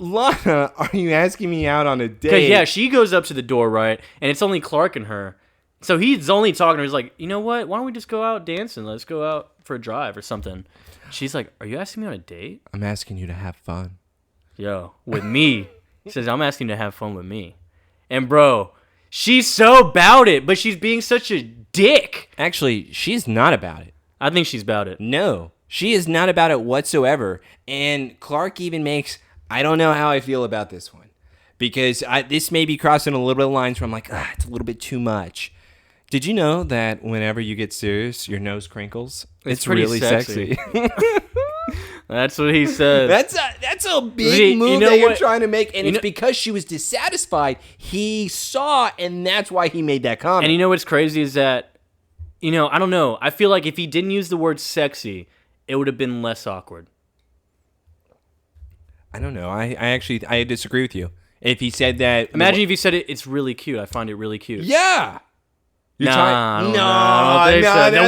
Lana, are you asking me out on a date? Because, yeah, she goes up to the door, right? And it's only Clark and her. So he's only talking to her. He's like, you know what? Why don't we just go out dancing? Let's go out for a drive or something. She's like, are you asking me on a date? I'm asking you to have fun. Yo, with me. He says, I'm asking you to have fun with me. And, bro, she's so about it, but she's being such a dick. Actually, she's not about it. I think she's about it. No, she is not about it whatsoever. And Clark even makes, I don't know how I feel about this one. Because this may be crossing a little bit of lines where I'm like, it's a little bit too much. Did you know that whenever you get serious, your nose crinkles? It's really sexy. That's what he said. That's a big move that you're trying to make, and it's because she was dissatisfied. He saw, and that's why he made that comment. And you know what's crazy is that, I don't know. I feel like if he didn't use the word sexy, it would have been less awkward. I don't know. I disagree with you. If he said that... Imagine if he said it's really cute. I find it really cute. Yeah! The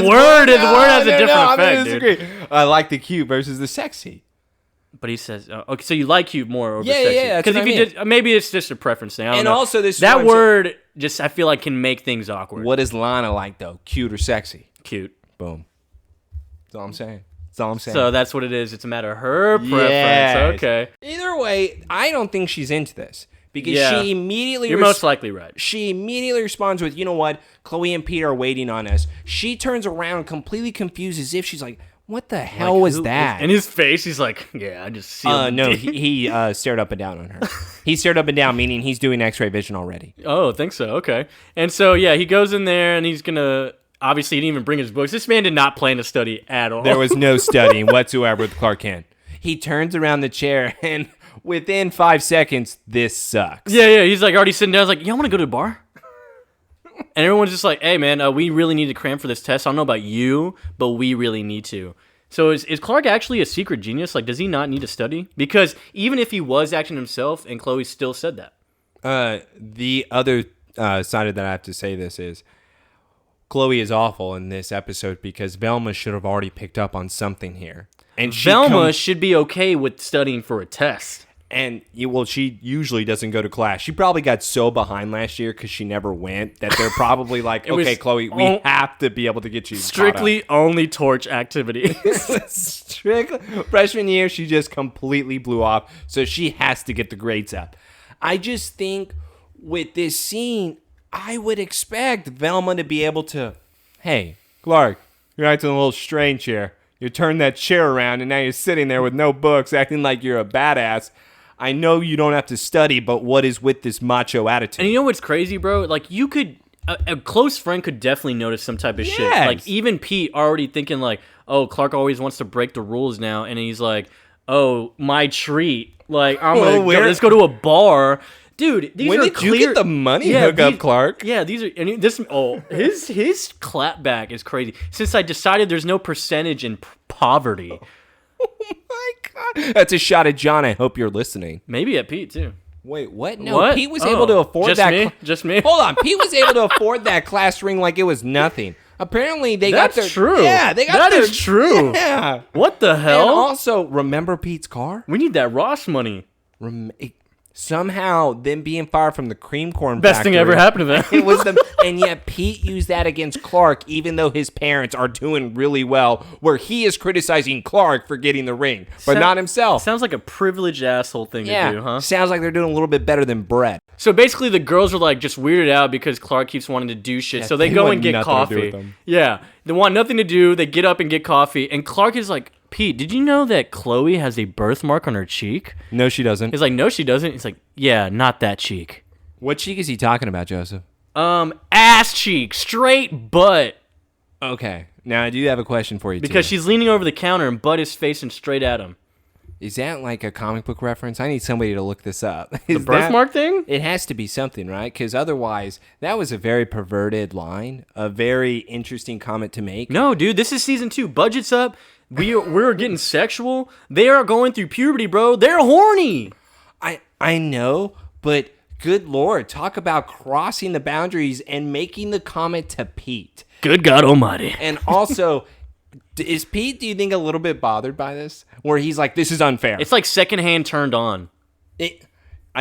word has a different effect, dude. I like the cute versus the sexy. But he says, okay, so you like cute more over sexy. Yeah, because if you did, maybe it's just a preference thing. I don't know. Also, that word just, I feel like, can make things awkward. What is Lana like, though? Cute or sexy? Cute. Boom. That's all I'm saying. So that's what it is. It's a matter of her preference. Yes. Okay. Either way, I don't think she's into this. Because Yeah. she immediately... You're most likely right. She immediately responds with, you know what? Chloe and Pete are waiting on us. She turns around completely confused as if she's like, what the hell was that? In his face, he's like, yeah, I just see No, he stared up and down on her. He stared up and down, meaning he's doing x-ray vision already. Oh, I think so. Okay. And so, yeah, he goes in there and he's going to... Obviously, he didn't even bring his books. This man did not plan to study at all. There was no studying whatsoever with Clark Kent. He turns around the chair and... Within 5 seconds, this sucks. Yeah. He's like already sitting down. He's like, y'all want to go to the bar? And everyone's just like, hey, man, we really need to cram for this test. I don't know about you, but we really need to. So is Clark actually a secret genius? Like, does he not need to study? Because even if he was acting himself, and Chloe still said that. The other side of that I have to say this is, Chloe is awful in this episode because Velma should have already picked up on something here. And Velma should be okay with studying for a test. And, she usually doesn't go to class. She probably got so behind last year because she never went that they're probably like, okay, Chloe, we have to be able to get you strictly only torch activity. Strictly. Freshman year, she just completely blew off, so she has to get the grades up. I just think with this scene, I would expect Velma to be able to, hey, Clark, you're acting a little strange here. You turned that chair around, and now you're sitting there with no books, acting like you're a badass. I know you don't have to study, but what is with this macho attitude? And you know what's crazy, bro? Like, you could... A close friend could definitely notice some type of shit. Like, even Pete already thinking, like, oh, Clark always wants to break the rules now. And he's like, oh, my treat. Like, let's go to a bar. Dude, these when are did clear... you get the money hookup, Clark? Yeah, these are... And his clapback is crazy. Since I decided there's no percentage in poverty... Oh my God. That's a shot at John. I hope you're listening. Maybe at Pete, too. Wait, what? No, what? Pete was able to afford just that. Me? Just me? Hold on. Pete was able to afford that class ring like it was nothing. Apparently, they got their... That's true. Yeah, they got That is true. Yeah. What the hell? And also, remember Pete's car? We need that Ross money. Somehow, them being fired from the cream corn Best factory, thing ever happened to them. It was and yet Pete used that against Clark, even though his parents are doing really well, where he is criticizing Clark for getting the ring, but not himself. Sounds like a privileged asshole thing to do, huh? Sounds like they're doing a little bit better than Brett. So basically, the girls are like just weirded out because Clark keeps wanting to do shit. So they go and get coffee. Yeah, they want nothing to do. They get up and get coffee, and Clark is like, Pete, did you know that Chloe has a birthmark on her cheek? No, she doesn't. He's like, no, she doesn't. He's like, yeah, not that cheek. What cheek is he talking about, Joseph? Ass cheek, straight butt. Okay, now I do have a question for you, because she's leaning over the counter and butt is facing straight at him. Is that like a comic book reference? I need somebody to look this up. The birthmark thing? It has to be something, right? Because otherwise, that was a very perverted line, a very interesting comment to make. No, dude, this is season 2. Budget's up. We're getting sexual. They are going through puberty, bro. They're horny. I know, but good Lord, talk about crossing the boundaries and making the comment to Pete. Good God Almighty. And also, is Pete, do you think, a little bit bothered by this? Where he's like, this is unfair. It's like secondhand turned on. I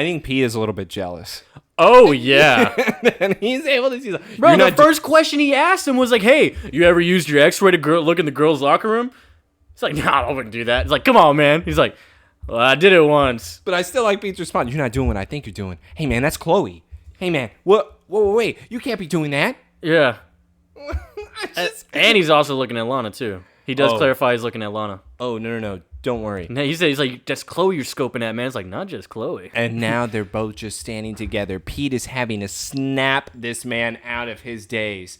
think Pete is a little bit jealous. Oh, yeah. And he's able to see that. Bro, the first question he asked him was like, hey, you ever used your x-ray to look in the girls' locker room? He's like, nah, I wouldn't do that. It's like, come on, man. He's like, well, I did it once. But I still like Pete's response. You're not doing what I think you're doing. Hey, man, that's Chloe. Hey, man, what? Whoa, wait. You can't be doing that. Yeah. And he's also looking at Lana, too. He does clarify he's looking at Lana. Oh, no. Don't worry. No, he's like, that's Chloe you're scoping at, man. It's like, not just Chloe. And now they're both just standing together. Pete is having to snap this man out of his days.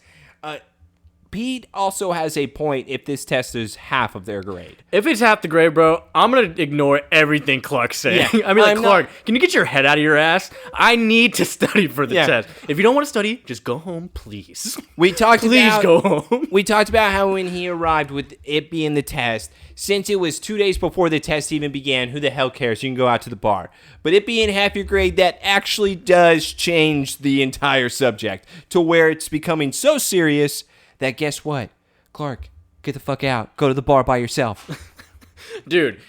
Pete also has a point if this test is half of their grade. If it's half the grade, bro, I'm going to ignore everything Clark's saying. Yeah, I mean, like, Clark, can you get your head out of your ass? I need to study for the test. If you don't want to study, just go home, please. Please go home. We talked about how when he arrived with it being the test, since it was 2 days before the test even began, who the hell cares? You can go out to the bar. But it being half your grade, that actually does change the entire subject to where it's becoming so serious that guess what? Clark, get the fuck out. Go to the bar by yourself. Dude,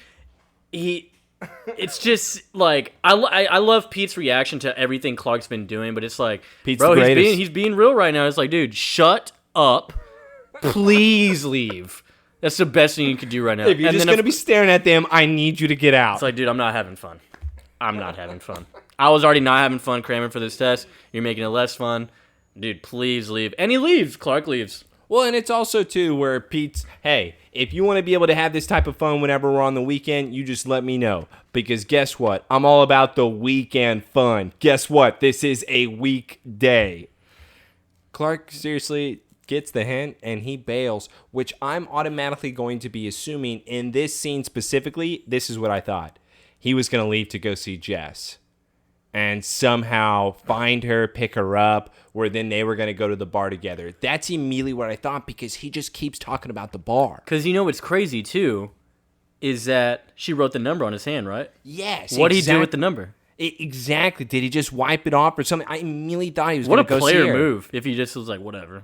it's just like, I love Pete's reaction to everything Clark's been doing, but it's like, Pete's bro, the greatest. he's being real right now. It's like, dude, shut up. Please leave. That's the best thing you could do right now. If you're just going to be staring at them, I need you to get out. It's like, dude, I'm not having fun. I'm not having fun. I was already not having fun cramming for this test. You're making it less fun. Dude, please leave. And he leaves. Clark leaves. Well, and it's also, too, where Pete's, hey, if you want to be able to have this type of fun whenever we're on the weekend, you just let me know. Because guess what? I'm all about the weekend fun. Guess what? This is a weekday. Clark seriously gets the hint, and he bails, which I'm automatically going to be assuming in this scene specifically, this is what I thought. He was going to leave to go see Jess and somehow find her, pick her up, where then they were going to go to the bar together. That's immediately what I thought, because he just keeps talking about the bar. Because you know what's crazy, too, is that she wrote the number on his hand, right? Yes. What did he do with the number? Exactly. Did he just wipe it off or something? I immediately thought he was going to go see her. What a player move if he just was like, whatever.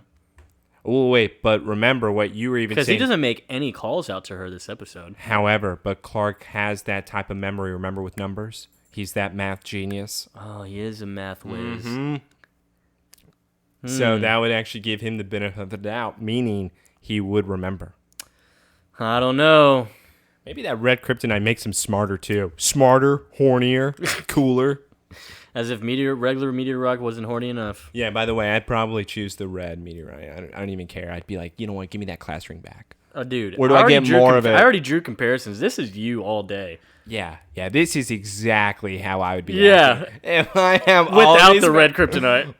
Oh, wait, but remember what you were even saying. Because he doesn't make any calls out to her this episode. However, but Clark has that type of memory, remember, with numbers? He's that math genius. Oh, he is a math whiz. So that would actually give him the benefit of the doubt, meaning he would remember. I don't know. Maybe that red kryptonite makes him smarter, too. Smarter, hornier, cooler. As if regular Meteor Rock wasn't horny enough. Yeah, by the way, I'd probably choose the red meteorite. I don't even care. I'd be like, you know what? Give me that class ring back. Oh, dude. Where do I get more of it? I already drew comparisons. This is you all day. Yeah, this is exactly how I would be. Yeah. Acting. If I have without the red kryptonite.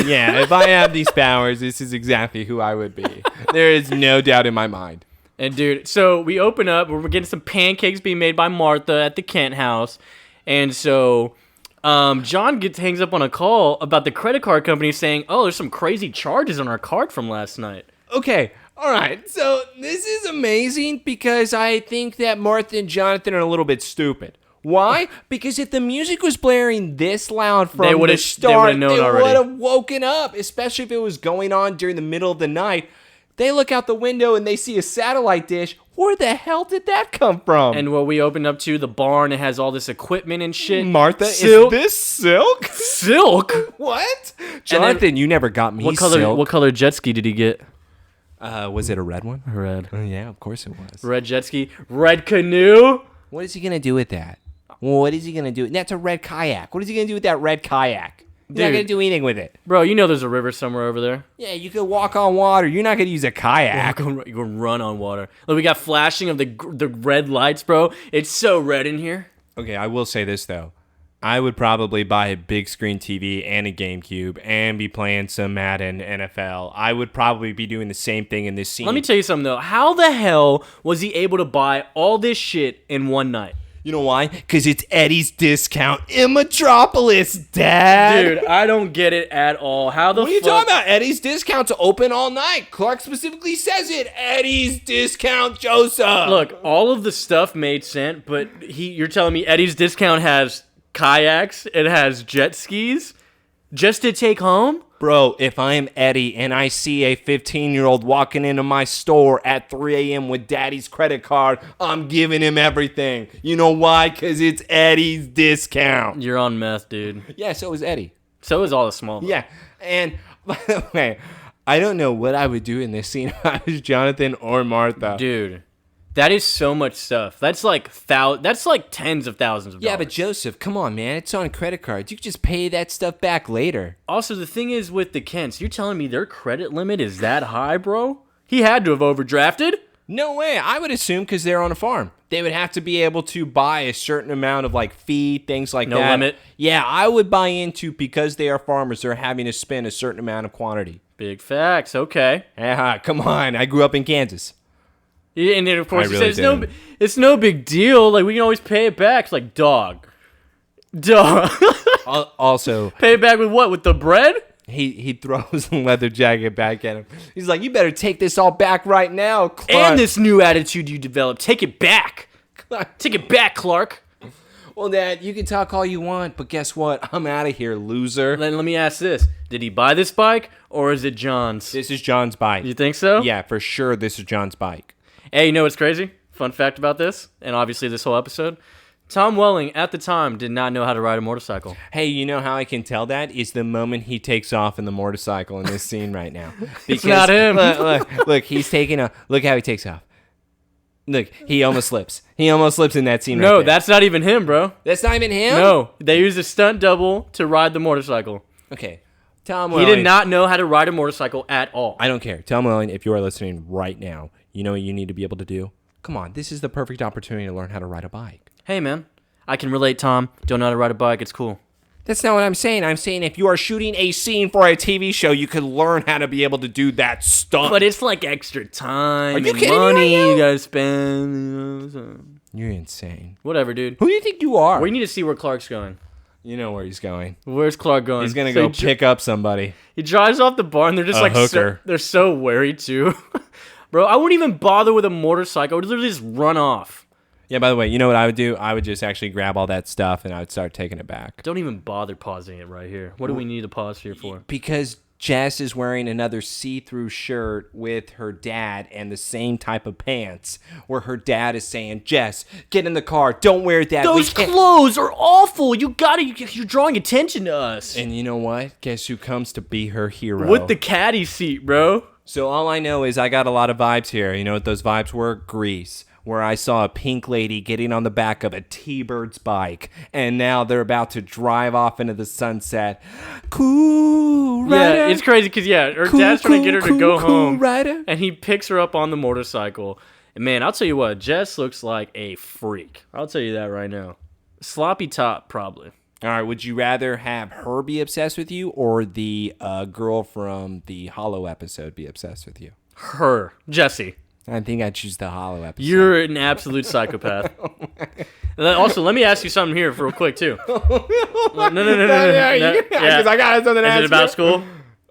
Yeah, if I have these powers, this is exactly who I would be. There is no doubt in my mind. And dude, so we open up. We're getting some pancakes being made by Martha at the Kent house, and so John hangs up on a call about the credit card company saying, "Oh, there's some crazy charges on our card from last night." Okay. All right, so this is amazing because I think that Martha and Jonathan are a little bit stupid. Why? Because if the music was blaring this loud from the start, they would have woken up, especially if it was going on during the middle of the night. They look out the window and they see a satellite dish. Where the hell did that come from? And what we opened up to, the barn, it has all this equipment and shit. Martha, is this silk? Silk? What? Jonathan, you never got me silk. What color jet ski did he get? Was it a red one? Red. Yeah, of course it was. Red jet ski. Red canoe. What is he going to do with that? What is he going to do? That's a red kayak. What is he going to do with that red kayak? You're not going to do anything with it. Bro, you know there's a river somewhere over there. Yeah, you could walk on water. You're not going to use a kayak. You're going to run on water. Look, we got flashing of the red lights, bro. It's so red in here. Okay, I will say this, though. I would probably buy a big screen TV and a GameCube and be playing some Madden NFL. I would probably be doing the same thing in this scene. Let me tell you something, though. How the hell was he able to buy all this shit in one night? You know why? Because it's Eddie's discount in Metropolis, Dad. Dude, I don't get it at all. How the fuck? What are you talking about? Eddie's discount's open all night. Clark specifically says it. Eddie's discount, Joseph. Look, all of the stuff made sense, but you're telling me Eddie's discount has kayaks, it has jet skis, just to take home? Bro, if I'm Eddie and I see a 15-year-old walking into my store at 3 a.m. with daddy's credit card, I'm giving him everything. You know why? Because it's Eddie's discount. You're on meth, dude. Yeah, so is Eddie. So is all the small. Yeah, and by the way, I don't know what I would do in this scene if I was Jonathan or Martha. Dude. That is so much stuff. That's like tens of thousands of dollars. Yeah, but Joseph, come on, man. It's on credit cards. You can just pay that stuff back later. Also, the thing is with the Kents, you're telling me their credit limit is that high, bro? He had to have overdrafted. No way. I would assume because they're on a farm. They would have to be able to buy a certain amount of like feed, things like that. No limit? Yeah, I would buy into because they are farmers, they're having to spend a certain amount of quantity. Big facts. Okay. Come on. I grew up in Kansas. Yeah, and then, of course, he says, it's no big deal. Like, we can always pay it back. It's like, dog. Also, pay it back with what? With the bread? He throws the leather jacket back at him. He's like, you better take this all back right now, Clark. And this new attitude you developed. Take it back. Take it back, Clark. Well, Dad, you can talk all you want, but guess what? I'm out of here, loser. Then let me ask this. Did he buy this bike, or is it John's? This is John's bike. You think so? Yeah, for sure this is John's bike. Hey, you know what's crazy? Fun fact about this, and obviously this whole episode. Tom Welling, at the time, did not know how to ride a motorcycle. Hey, you know how I can tell that? Is the moment he takes off in the motorcycle in this scene right now. Because, it's not him. Look, he's taking a... Look how he takes off. Look, he almost slips. He almost slips in that scene. No, right there. that's not even him, bro. That's not even him. No, they used a stunt double to ride the motorcycle. Okay, Tom He Welling. did not know how to ride a motorcycle at all. I don't care. Tom Welling, if you are listening right now, you know what you need to be able to do? Come on, this is the perfect opportunity to learn how to ride a bike. Hey, man, I can relate, Tom. Don't know how to ride a bike. It's cool. That's not what I'm saying. I'm saying if you are shooting a scene for a TV show, you could learn how to be able to do that stuff. But it's like extra time Are you and kidding me money right now? you gotta spend. You know, so. You're insane. Whatever, dude. Who do you think you are? We need to see where Clark's going. You know where he's going. Where's Clark going? He's gonna So go pick up somebody. He drives off the bar, and they're just A like hooker. they're so wary too, bro. I wouldn't even bother with a motorcycle. I would literally just run off. Yeah, by the way, you know what I would do? I would just actually grab all that stuff and I would start taking it back. Don't even bother pausing it right here. What do we need to pause here for? Because Jess is wearing another see-through shirt with her dad and the same type of pants where her dad is saying, Jess, get in the car. Don't wear that. Those clothes are awful. You're drawing attention to us. And you know what? Guess who comes to be her hero? With the caddy seat, bro. So all I know is I got a lot of vibes here. You know what those vibes were? Grease. Where I saw a pink lady getting on the back of a T-Bird's bike, and now they're about to drive off into the sunset. Cool rider. Yeah, it's crazy because her dad's trying to get her to go home, and he picks her up on the motorcycle. And man, I'll tell you what, Jess looks like a freak. I'll tell you that right now. Sloppy top, probably. All right, would you rather have her be obsessed with you or the girl from the Hollow episode be obsessed with you? Her, Jessie. I think I'd choose the Hollow episode. You're an absolute psychopath. Also, let me ask you something here real quick, too. No. Yeah, because I got something to ask Is it about you. school?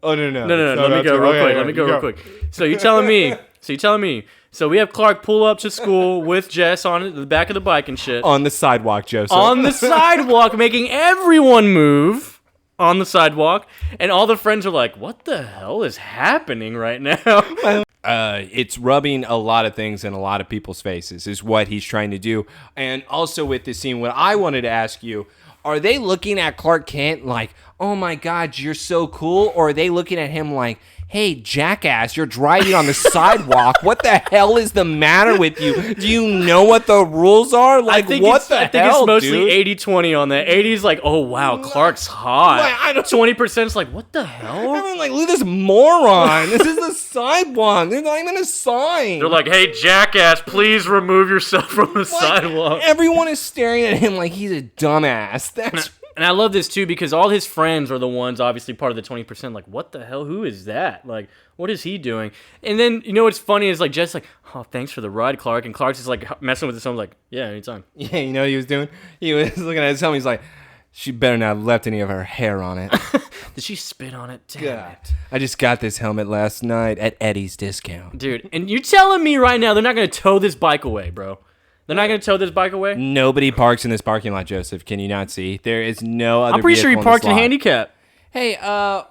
Oh, no. No. Let me go real quick. So you're telling me. So we have Clark pull up to school with Jess on the back of the bike and shit. On the sidewalk, Joseph. On the sidewalk, making everyone move on the sidewalk. And all the friends are like, what the hell is happening right now? It's rubbing a lot of things in a lot of people's faces is what he's trying to do. And also with this scene, what I wanted to ask you, are they looking at Clark Kent like, oh my God, you're so cool? Or are they looking at him like, hey, jackass, you're driving on the sidewalk. What the hell is the matter with you? Do you know what the rules are? Like, what the hell, I think it's mostly 80-20 on that. 80's like, oh, wow, Clark's hot. I don't- 20%'s like, what the hell? Everyone's like, look at this moron. This is the sidewalk. There's not even a sign. They're like, hey, jackass, please remove yourself from the sidewalk. Everyone is staring at him like he's a dumbass. That's... And I love this, too, because all his friends are the ones, obviously, part of the 20%. Like, what the hell? Who is that? Like, what is he doing? And then, you know what's funny is, like, Jess like, oh, thanks for the ride, Clark. And Clark's just, like, messing with his son. Like, yeah, anytime. Yeah, you know what he was doing? He was looking at his helmet. He's like, she better not have left any of her hair on it. Did she spit on it? Damn it. I just got this helmet last night at Eddie's Discount. Dude, and you telling me right now they're not going to tow this bike away, bro? They're not going to tow this bike away? Nobody parks in this parking lot, Joseph. Can you not see? There is no other I'm pretty sure he vehicle parked in this lot. handicap. Hey,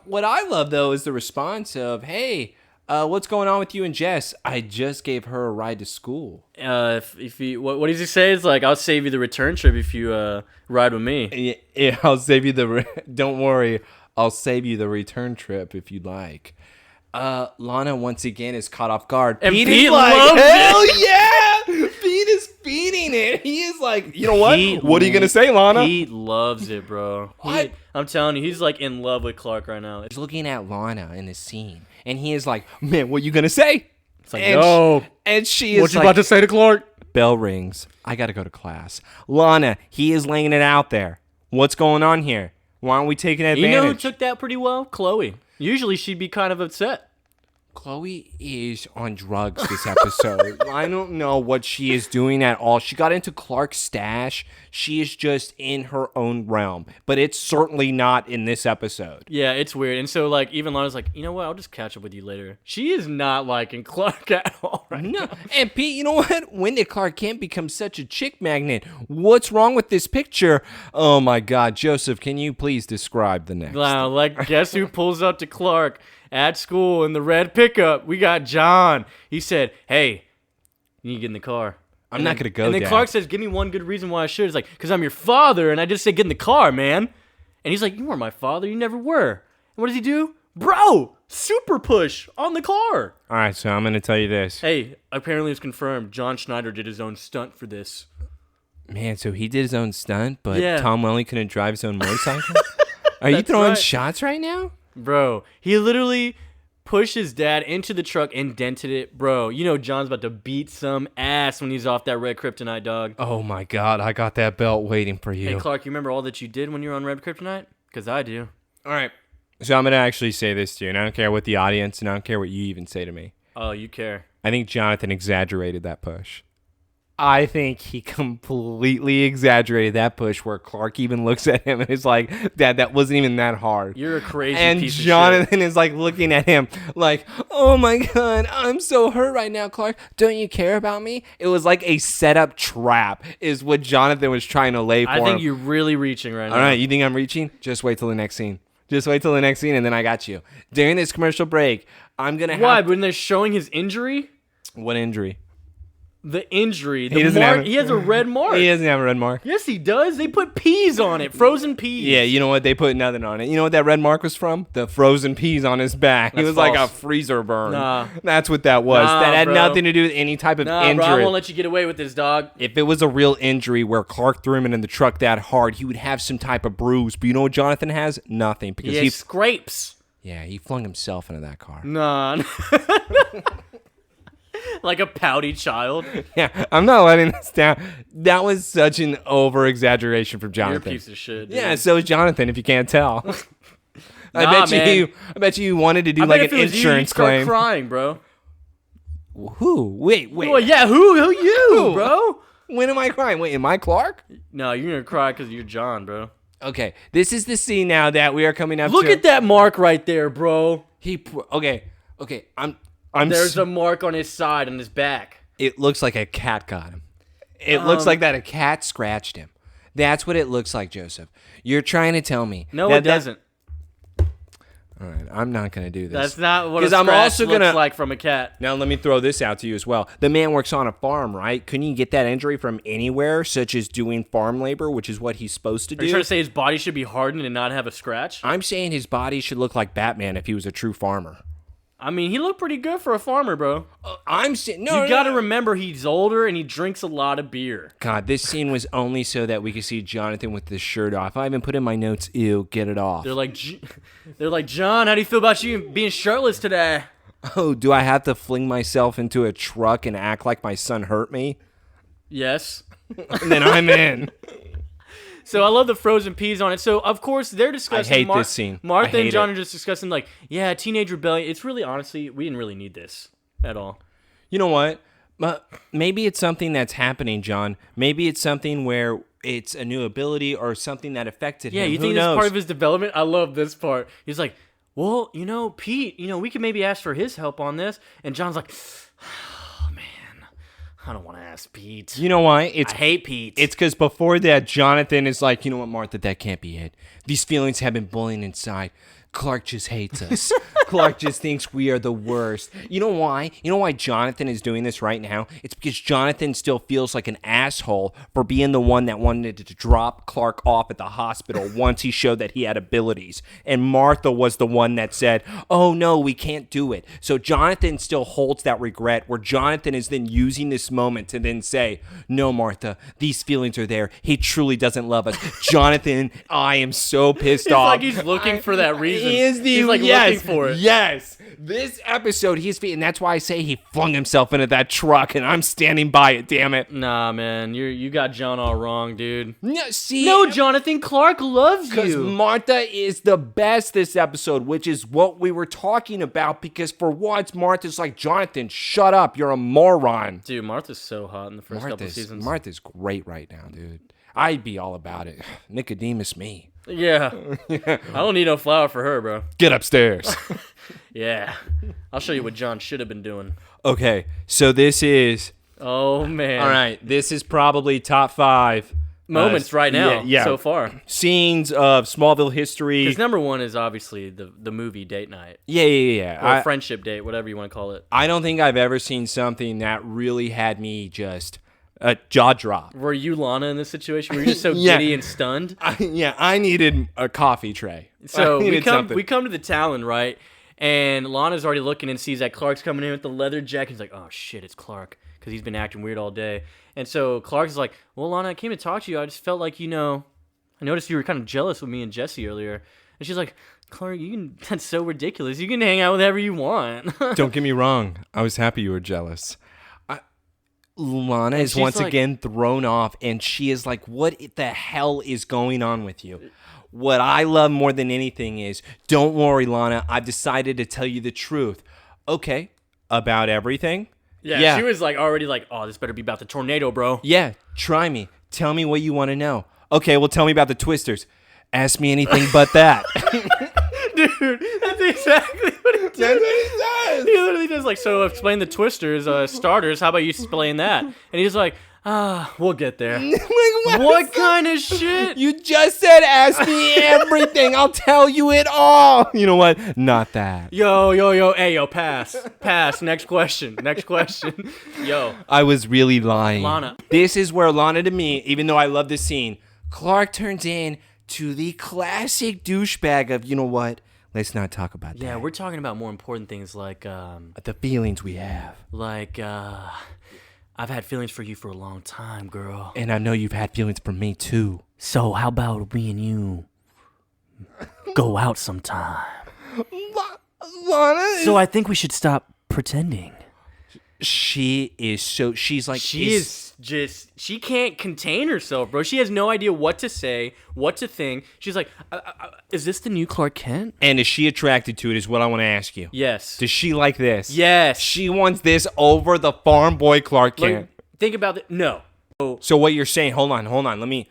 what I love, though, is the response of, hey, what's going on with you and Jess? I just gave her a ride to school. If you, what does he say? It's like, I'll save you the return trip if you ride with me. Yeah, I'll save you the... Don't worry. I'll save you the return trip if you'd like. Lana, once again, is caught off guard. And Pete Pete is like, loves hell yeah! Pete is feeding it. He is like, you know what? What are you going to say, Lana? He loves it, bro. What? I'm telling you, he's like in love with Clark right now. He's looking at Lana in the scene, and he is like, man, what are you going to say? It's like, no. And she is What you like, about to say to Clark? bell rings. I got to go to class. Lana, he is laying it out there. What's going on here? Why aren't we taking advantage? You know who took that pretty well? Chloe. Usually she'd be kind of upset. Chloe is on drugs this episode. I don't know what she is doing at all. She got into Clark's stash. She is just in her own realm. But it's certainly not in this episode. Yeah, it's weird. And so, like, even Lana's like, you know what? I'll just catch up with you later. She is not liking Clark at all right now. No. And Pete, you know what? When did Clark Kent become such a chick magnet? What's wrong with this picture? Oh, my God. Joseph, can you please describe the next? Wow, like, guess who pulls up to Clark at school in the red pickup? We got John. He said, hey, you need to get in the car. I'm not going to go, And then Dad. Clark says, give me one good reason why I should. It's like, because I'm your father, and I just said get in the car, man. And he's like, you weren't my father. You never were. And what does he do? Bro, Super push on the car. All right, so I'm going to tell you this. Hey, apparently it's confirmed. John Schneider did his own stunt for this. Man, so he did his own stunt, but Yeah. Tom Welling couldn't drive his own motorcycle? Are you throwing shots right now? Bro, he literally pushed his dad into the truck and dented it. Bro, you know John's about to beat some ass when he's off that red kryptonite, dog. Oh, my God. I got that belt waiting for you. Hey, Clark, you remember all that you did when you were on red kryptonite? Because I do. All right. So I'm going to actually say this to you, and I don't care what the audience, and I don't care what you even say to me. Oh, you care. I think Jonathan exaggerated that push. I think he completely exaggerated that push where Clark even looks at him and is like, Dad, that wasn't even that hard. You're a crazy and piece of shit. Jonathan is like looking at him like, oh my God, I'm so hurt right now, Clark. Don't you care about me? It was like a setup trap is what Jonathan was trying to lay for him. I think you're really reaching right now. All right, you think I'm reaching? Just wait till the next scene. Just wait till the next scene, and then I got you. During this commercial break, I'm going to have... Why? When they're showing his injury? What injury? The injury. He doesn't have it. He has a red mark. He doesn't have a red mark. Yes, he does. They put peas on it. Frozen peas. Yeah, you know what? They put nothing on it. You know what that red mark was from? The frozen peas on his back. It That's was like a false. freezer burn. Nah. That's what that was. Nah, that had bro. nothing to do with any type of Nah, injury. bro, I won't let you get away with this, dog. If it was a real injury where Clark threw him in the truck that hard, he would have some type of bruise. But you know what Jonathan has? Nothing. Because He has scrapes. he flung himself into that car. Nah. Like a pouty child. Yeah, I'm not letting this down. That was such an over-exaggeration from You're a Jonathan. piece of shit. Dude. Yeah, so is Jonathan, if you can't tell. I man. bet you wanted to do I like bet an if it was insurance you, you'd start claim. crying, bro. Who? Wait. Well, yeah, who you, Who? bro? When am I crying? Wait, am I Clark? No, you're gonna cry because you're John, bro. Okay, this is the scene now that we are coming up Look to. at that mark right there, bro. Okay. There's a mark on his side, on his back. It looks like a cat got him. It looks like that a cat scratched him. That's what it looks like, Joseph. You're trying to tell me. No, it doesn't. All right, I'm not going to do this. That's not what a 'Cause I'm scratch also looks gonna- like from a cat. Now, let me throw this out to you as well. The man works on a farm, right? Couldn't you get that injury from anywhere, such as doing farm labor, which is what he's supposed to Are you do? trying to say his body should be hardened and not have a scratch? I'm saying his body should look like Batman if he was a true farmer. I mean, he looked pretty good for a farmer, bro. I'm saying... No, You gotta remember he's older and he drinks a lot of beer. God, this scene was only so that we could see Jonathan with his shirt off. I even put in my notes, ew, get it off. They're like, John, how do you feel about you being shirtless today? Oh, do I have to fling myself into a truck and act like my son hurt me? Yes. And then I'm in. So I love the frozen peas on it. So of course they're discussing. I hate this scene. Martha I and hate John it. are just discussing like, yeah, teenage rebellion. It's really honestly, we didn't really need this at all. You know what? Maybe it's something that's happening, John. Maybe it's something where it's a new ability or something that affected him. Yeah, you Who think this is knows? part of his development? I love this part. He's like, well, Pete, we could maybe ask for his help on this. And John's like, oh man, I don't want to ask Pete. You know why? I hate Pete. It's because before that, Jonathan is like, you know what, Martha, that can't be it. These feelings have been boiling inside. Clark just hates us. Clark just thinks we are the worst. You know why? You know why Jonathan is doing this right now? It's because Jonathan still feels like an asshole for being the one that wanted to drop Clark off at the hospital once he showed that he had abilities. And Martha was the one that said, oh no, we can't do it. So Jonathan still holds that regret where Jonathan is then using this moment to then say, no, Martha, these feelings are there. He truly doesn't love us. Jonathan, I am so pissed off. It's like he's looking for that reason. He's like looking for it. Yes. This episode, and that's why I say he flung himself into that truck, and I'm standing by it, damn it. Nah, man, you got John all wrong, dude. No, Jonathan, Clark loves because you. Martha is the best this episode, which is what we were talking about, because for once, Martha's like, Jonathan, shut up, you're a moron. Dude, Martha's so hot in the first couple seasons. Martha's great right now, dude. I'd be all about it. Nicodemus me. Yeah. I don't need no flour for her, bro. Get upstairs. Yeah. I'll show you what John should have been doing. Okay, so this is... Oh, man. All right, this is probably top 5 moments right now so far. Scenes of Smallville history. Because number one is obviously the movie date night. Yeah. Or friendship date, whatever you want to call it. I don't think I've ever seen something that really had me just jaw drop. Were you Lana in this situation? Were you just so giddy and stunned? I needed a coffee tray. So I needed something. we come to the Talon, right? And Lana's already looking and sees that Clark's coming in with the leather jacket. He's like, oh shit, it's Clark, because he's been acting weird all day. And so Clark's like, well, Lana, I came to talk to you. I just felt like, I noticed you were kind of jealous with me and Jesse earlier. And she's like, Clark, that's so ridiculous. You can hang out with whoever you want. Don't get me wrong. I was happy you were jealous. Lana is once again thrown off, and she is like, what the hell is going on with you? What I love more than anything is, don't worry, Lana, I've decided to tell you the truth. Okay, about everything? Yeah, she was like already like, oh, this better be about the tornado, bro. Yeah, try me. Tell me what you want to know. Okay, well, tell me about the twisters. Ask me anything but that. Dude, that's exactly what he does. That's what he does. He literally does like, so explain the twisters, starters. How about you explain that? And he's like, we'll get there. What kind of shit? You just said ask me everything. I'll tell you it all. You know what? Not that. Yo. Hey, yo, pass. Next question. Yo. I was really lying. Lana. This is where Lana, to me, even though I love this scene, Clark turns in to the classic douchebag of, you know what? Let's not talk about that. Yeah, we're talking about more important things like the feelings we have. Like I've had feelings for you for a long time, girl. And I know you've had feelings for me too. So how about me and you go out sometime? Lana. So I think we should stop pretending. She is so. She's like. She can't contain herself, bro. She has no idea what to say, what to think. She's like, is this the new Clark Kent? And is she attracted to it is what I want to ask you. Yes. Does she like this? Yes. She wants this over the farm boy Clark Kent. Think about it. No. So what you're saying, hold on. Let me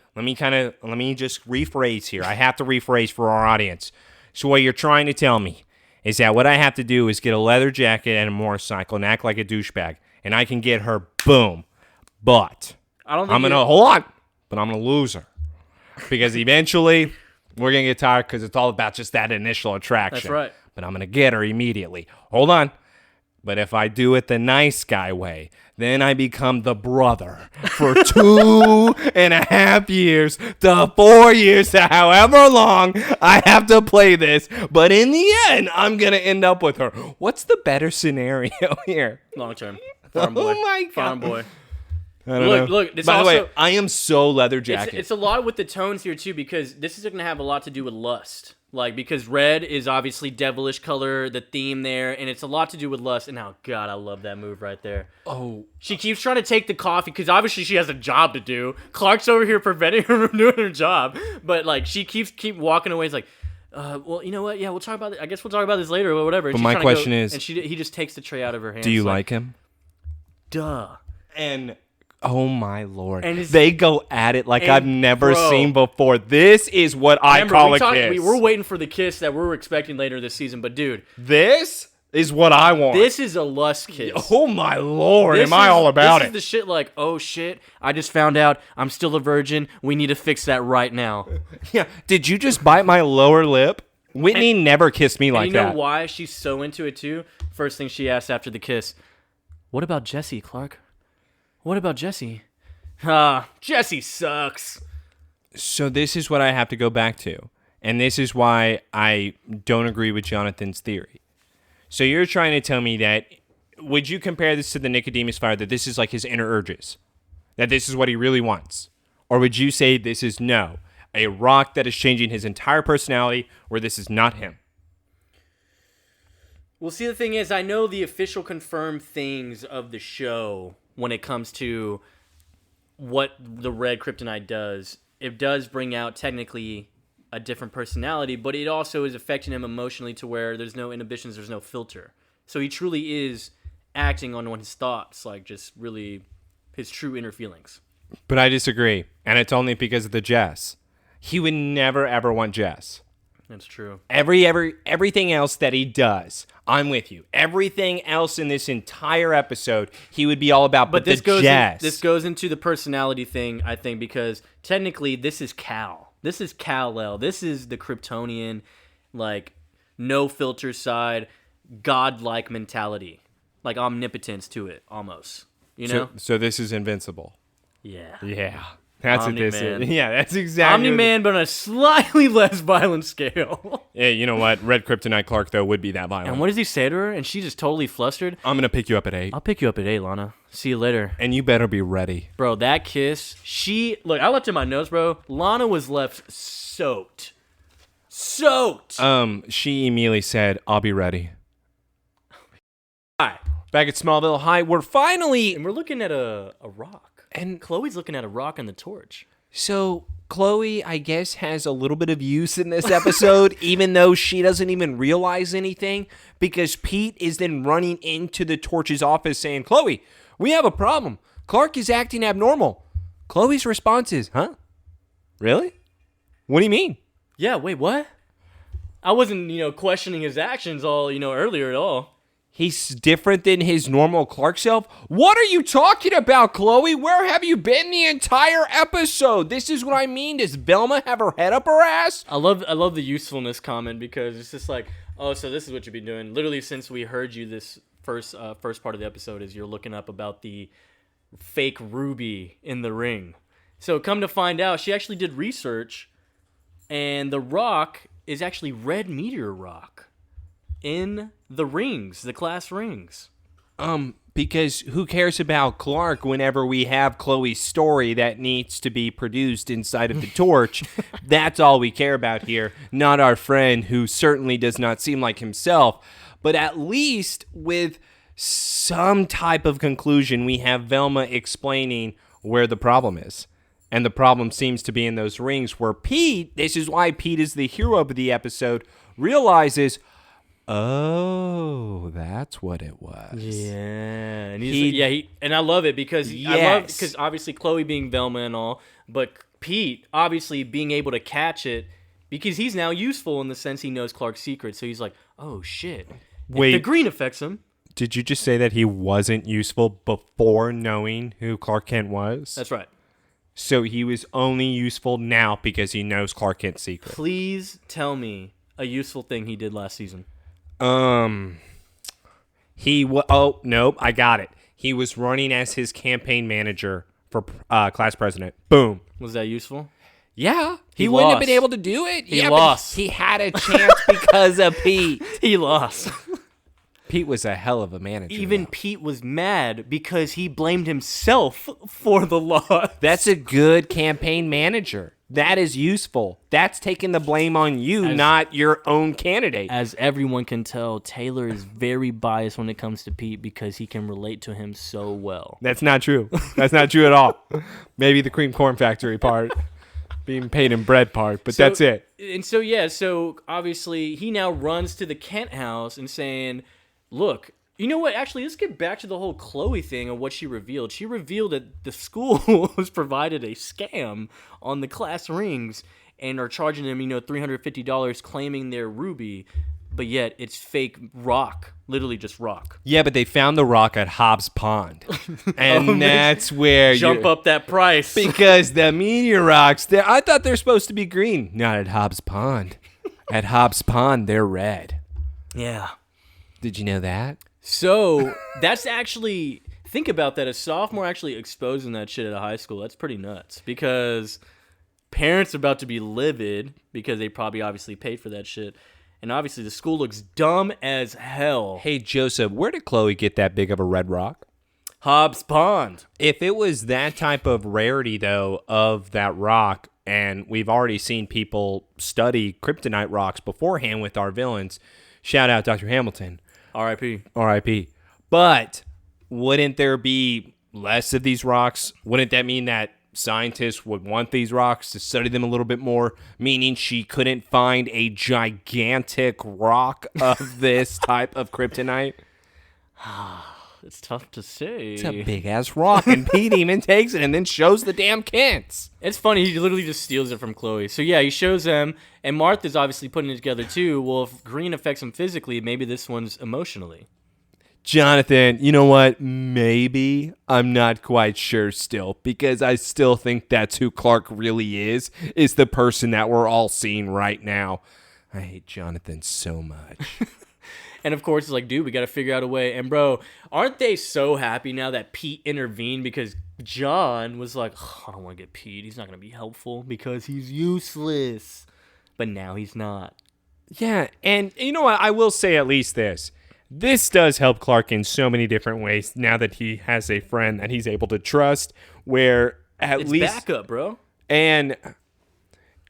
just rephrase here. I have to rephrase for our audience. So what you're trying to tell me is that what I have to do is get a leather jacket and a motorcycle and act like a douchebag, and I can get her, boom. But I'm gonna lose her, because eventually we're gonna get tired, because it's all about just that initial attraction. That's right. But I'm gonna get her immediately. Hold on. But if I do it the nice guy way, then I become the brother for 2.5 years to 4 years to however long I have to play this. But in the end, I'm going to end up with her. What's the better scenario here? Long term. Farm boy. Oh my God. Farm boy. I don't know. Look. It's By also, the way, I am so leather jacket. It's a lot with the tones here too, because this is going to have a lot to do with lust. Like, because red is obviously devilish color, the theme there, and it's a lot to do with lust. And God, I love that move right there. Oh. She keeps trying to take the coffee, because obviously she has a job to do. Clark's over here preventing her from doing her job. But, like, she keeps walking away. It's like, well, you know what? Yeah, we'll talk about it. I guess we'll talk about this later or whatever. But my question is... And he just takes the tray out of her hand. Do you like him? Duh. And... oh my Lord. And they go at it like I've never seen before. This is what I call a kiss. We're waiting for the kiss that we're expecting later this season, but dude. This is what I want. This is a lust kiss. Oh my Lord, am I all about it. This is the shit like, oh shit, I just found out I'm still a virgin. We need to fix that right now. Yeah, did you just bite my lower lip? Whitney never kissed me like that. You know why she's so into it too? First thing she asks after the kiss, what about Jesse, Clark? What about Jesse? Jesse sucks. So this is what I have to go back to. And this is why I don't agree with Jonathan's theory. So you're trying to tell me that, would you compare this to the Nicodemus fire, that this is like his inner urges? That this is what he really wants? Or would you say this is a rock that is changing his entire personality, where this is not him? Well, see, the thing is, I know the official confirmed things of the show when it comes to what the red kryptonite does. It does bring out technically a different personality, but it also is affecting him emotionally to where there's no inhibitions, there's no filter. So he truly is acting on his thoughts, like just really his true inner feelings. But I disagree, and it's only because of the Jess. He would never, ever want Jess. That's true. Everything else that he does, I'm with you. Everything else in this entire episode, he would be all about. But this goes into the personality thing, I think, because technically this is Kal. This is Kal-El. This is the Kryptonian, like, no filter side, godlike mentality, like omnipotence to it, almost. You know. So this is invincible. Yeah. Yeah. That's what this Omni-Man. is. Yeah, that's exactly. Omni-Man, but on a slightly less violent scale. Yeah, you know what? Red Kryptonite Clark, though, would be that violent. And what does he say to her? And she just totally flustered. I'm going to pick you up at 8. I'll pick you up at 8, Lana. See you later. And you better be ready. Bro, that kiss, look, I left in my notes, bro. Lana was left soaked. Soaked. She immediately said, I'll be ready. Hi. Back at Smallville High, we're finally... And we're looking at a rock. And Chloe's looking at a rock on the torch. So Chloe, I guess, has a little bit of use in this episode, even though she doesn't even realize anything, because Pete is then running into the Torch's office saying, Chloe, we have a problem. Clark is acting abnormal. Chloe's response is, huh? Really? What do you mean? Yeah, wait, what? I wasn't, questioning his actions all, earlier at all. He's different than his normal Clark self? What are you talking about, Chloe? Where have you been the entire episode? This is what I mean. Does Velma have her head up her ass? I love the usefulness comment because it's just like, oh, so this is what you've been doing. Literally since we heard you this first part of the episode is you're looking up about the fake ruby in the ring. So come to find out, she actually did research, and the rock is actually red meteor rock in the rings, the class rings. Because who cares about Clark whenever we have Chloe's story that needs to be produced inside of the torch? That's all we care about here, not our friend who certainly does not seem like himself. But at least with some type of conclusion, we have Velma explaining where the problem is. And the problem seems to be in those rings where Pete, this is why Pete is the hero of the episode, realizes, oh, that's what it was. Yeah, and and I love it because because obviously Chloe being Velma and all, but Pete obviously being able to catch it because he's now useful in the sense he knows Clark's secret. So he's like, oh shit, Wait, if the green affects him. Did you just say that he wasn't useful before knowing who Clark Kent was? That's right. So he was only useful now because he knows Clark Kent's secret. Please tell me a useful thing he did last season. Oh, nope, I got it. He was running as his campaign manager for class president. Boom. Was that useful? Yeah. He wouldn't have lost. been able to do it. He lost. But he had a chance because of Pete. He lost. Pete was a hell of a manager. Even though. Pete was mad because he blamed himself for the loss. That's a good campaign manager. That is useful. That's taking the blame on you, not your own candidate. As everyone can tell, Taylor is very biased when it comes to Pete because he can relate to him so well. That's not true. That's not true at all. Maybe the cream corn factory part, being paid in bread part, but that's it. And so obviously he now runs to the Kent house and saying, look, you know what? Actually, let's get back to the whole Chloe thing and what she revealed. She revealed that the school was provided a scam on the class rings and are charging them, $350 claiming they're ruby, but yet it's fake rock, literally just rock. Yeah, but they found the rock at Hobbs Pond, and that's where jump up that price because the meteor rocks. I thought they're supposed to be green, not at Hobbs Pond. At Hobbs Pond, they're red. Yeah. Did you know that? So that's actually, think about that. A sophomore actually exposing that shit at a high school. That's pretty nuts because parents are about to be livid because they probably obviously paid for that shit. And obviously the school looks dumb as hell. Hey, Joseph, where did Chloe get that big of a red rock? Hobbs Pond. If it was that type of rarity, though, of that rock, and we've already seen people study kryptonite rocks beforehand with our villains, shout out Dr. Hamilton. R.I.P. R.I.P. But wouldn't there be less of these rocks? Wouldn't that mean that scientists would want these rocks to study them a little bit more? Meaning she couldn't find a gigantic rock of this type of kryptonite? It's tough to say. It's a big-ass rock, and Pete even takes it and then shows the damn Kents. It's funny, he literally just steals it from Chloe. So yeah, he shows them, and Martha's obviously putting it together too. Well, if green affects him physically, maybe this one's emotionally. Jonathan, you know what? Maybe. I'm not quite sure still, because I still think that's who Clark really is the person that we're all seeing right now. I hate Jonathan so much. And of course, it's like, dude, we got to figure out a way. And bro, aren't they so happy now that Pete intervened because John was like, I don't want to get Pete. He's not going to be helpful because he's useless. But now he's not. Yeah, and you know what? I will say at least this. This does help Clark in so many different ways now that he has a friend that he's able to trust, where at least... It's backup, bro. And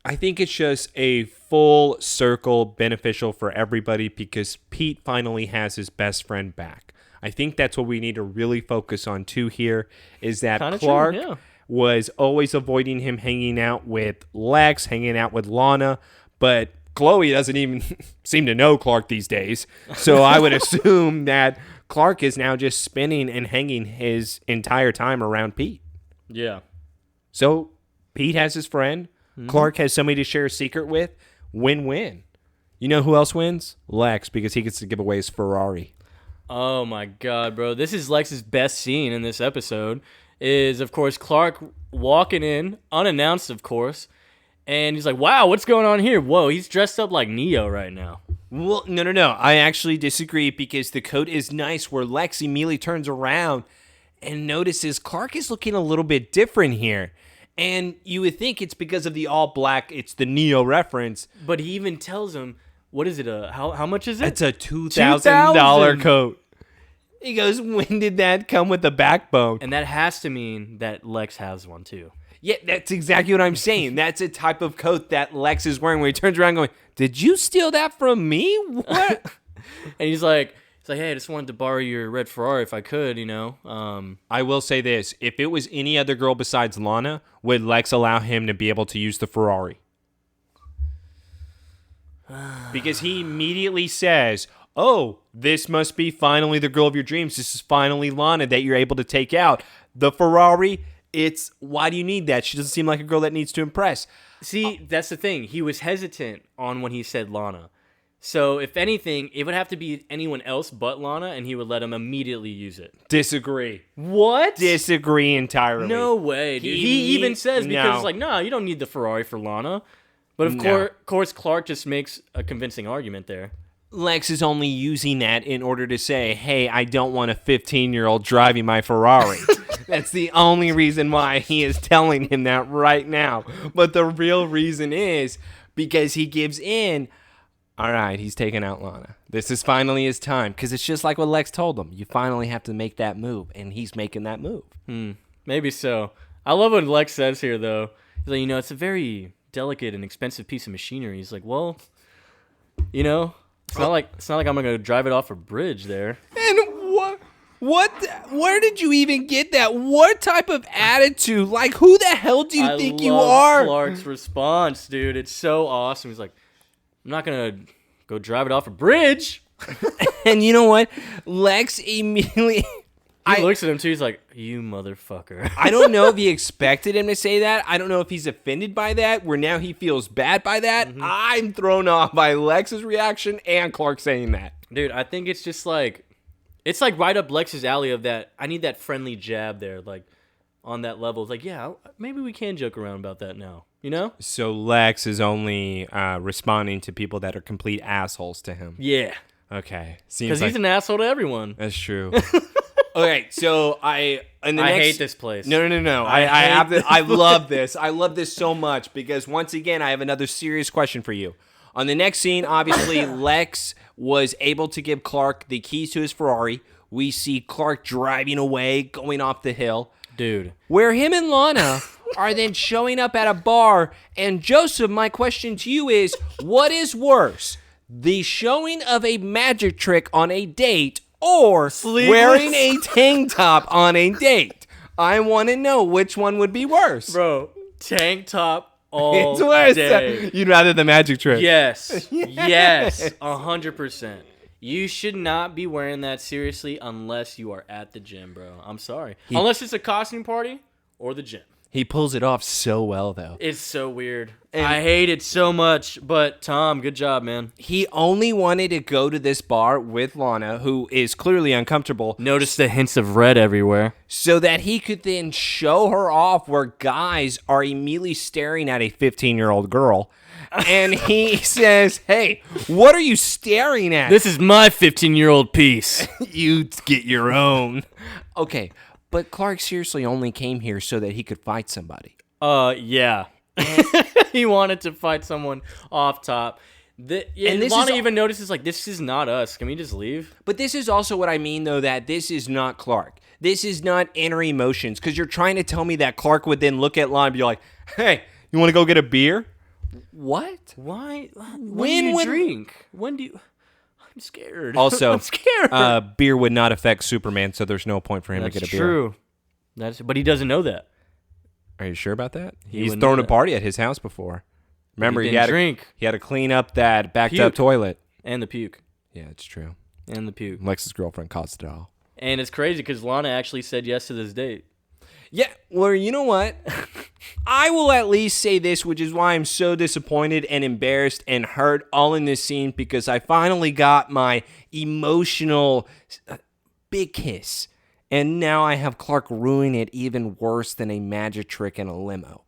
I think it's just a full circle beneficial for everybody because Pete finally has his best friend back. I think that's what we need to really focus on too here is that Kinda Clark true, yeah. was always avoiding him hanging out with Lex, hanging out with Lana, but Chloe doesn't even seem to know Clark these days. So I would assume that Clark is now just spinning and hanging his entire time around Pete. Yeah. So Pete has his friend. Clark has somebody to share a secret with. Win-win. You know who else wins? Lex, because he gets to give away his Ferrari. Oh my God, bro. This is Lex's best scene in this episode. Is, of course, Clark walking in, unannounced, of course. And he's like, wow, what's going on here? Whoa, he's dressed up like Neo right now. Well, no. I actually disagree because the coat is nice where Lex immediately turns around and notices Clark is looking a little bit different here. And you would think it's because of the all black, it's the Neo reference. But he even tells him, what is it? How much is it? It's a $2,000 coat. He goes, when did that come with a backbone? And that has to mean that Lex has one too. Yeah, that's exactly what I'm saying. That's a type of coat that Lex is wearing when he turns around going, did you steal that from me? What? And he's like, hey, I just wanted to borrow your red Ferrari if I could, you know. I will say this. If it was any other girl besides Lana, would Lex allow him to be able to use the Ferrari? Because he immediately says, oh, this must be finally the girl of your dreams. This is finally Lana that you're able to take out. The Ferrari, why do you need that? She doesn't seem like a girl that needs to impress. See, that's the thing. He was hesitant on when he said Lana. So, if anything, it would have to be anyone else but Lana, and he would let him immediately use it. Disagree. What? Disagree entirely. No way, dude. He even says, because it's like, no, you don't need the Ferrari for Lana. But of course, Clark just makes a convincing argument there. Lex is only using that in order to say, hey, I don't want a 15-year-old driving my Ferrari. That's the only reason why he is telling him that right now. But the real reason is because he gives in. All right, he's taking out Lana. This is finally his time. Because it's just like what Lex told him. You finally have to make that move. And he's making that move. Maybe so. I love what Lex says here, though. He's like, it's a very delicate and expensive piece of machinery. He's like, well, it's not like I'm going to drive it off a bridge there. And where did you even get that? What type of attitude? Like, who the hell do you think you are? Clark's response, dude. It's so awesome. He's like, I'm not going to go drive it off a bridge. And you know what? Lex immediately... He looks at him, too. He's like, you motherfucker. I don't know if he expected him to say that. I don't know if he's offended by that, where now he feels bad by that. Mm-hmm. I'm thrown off by Lex's reaction and Clark saying that. Dude, I think it's just like... It's like right up Lex's alley of that. I need that friendly jab there, like on that level. It's like, yeah, maybe we can joke around about that now, you know? So Lex is only responding to people that are complete assholes to him. Yeah. Okay. Because he's an asshole to everyone. That's true. Okay, so I hate this place. No. I love this. I love this so much because once again, I have another serious question for you. On the next scene, obviously, Lex was able to give Clark the keys to his Ferrari. We see Clark driving away, going off the hill. Dude. Where him and Lana are then showing up at a bar. And Joseph, my question to you is, what is worse? The showing of a magic trick on a date or wearing a tank top on a date? I want to know which one would be worse. Bro, tank top. All it's day. You'd rather the magic trick. Yes. Yes. 100%. You should not be wearing that seriously unless you are at the gym, bro. I'm sorry. Unless it's a costume party or the gym. He pulls it off so well, though. It's so weird. I hate it so much, but Tom, good job, man. He only wanted to go to this bar with Lana, who is clearly uncomfortable. Notice the hints of red everywhere. So that he could then show her off where guys are immediately staring at a 15-year-old girl. And he says, hey, what are you staring at? This is my 15-year-old piece. You get your own. Okay, but Clark seriously only came here so that he could fight somebody. Yeah. He wanted to fight someone off top. And Lana even notices, like, this is not us. Can we just leave? But this is also what I mean, though, that this is not Clark. This is not inner emotions, because you're trying to tell me that Clark would then look at Lana and be like, hey, you want to go get a beer? What? Why? When do you drink? When do you... I'm scared. Also, I'm scared. Beer would not affect Superman, so there's no point for him to get a beer. True. But he doesn't know that. Are you sure about that? He's He's thrown a party at his house before. Remember, he had to clean up that backed up toilet. And the puke. Yeah, it's true. And the puke. Lex's girlfriend caused it all. And it's crazy because Lana actually said yes to this date. Yeah, well, you know what? I will at least say this, which is why I'm so disappointed and embarrassed and hurt all in this scene, because I finally got my emotional big kiss. And now I have Clark ruin it even worse than a magic trick in a limo.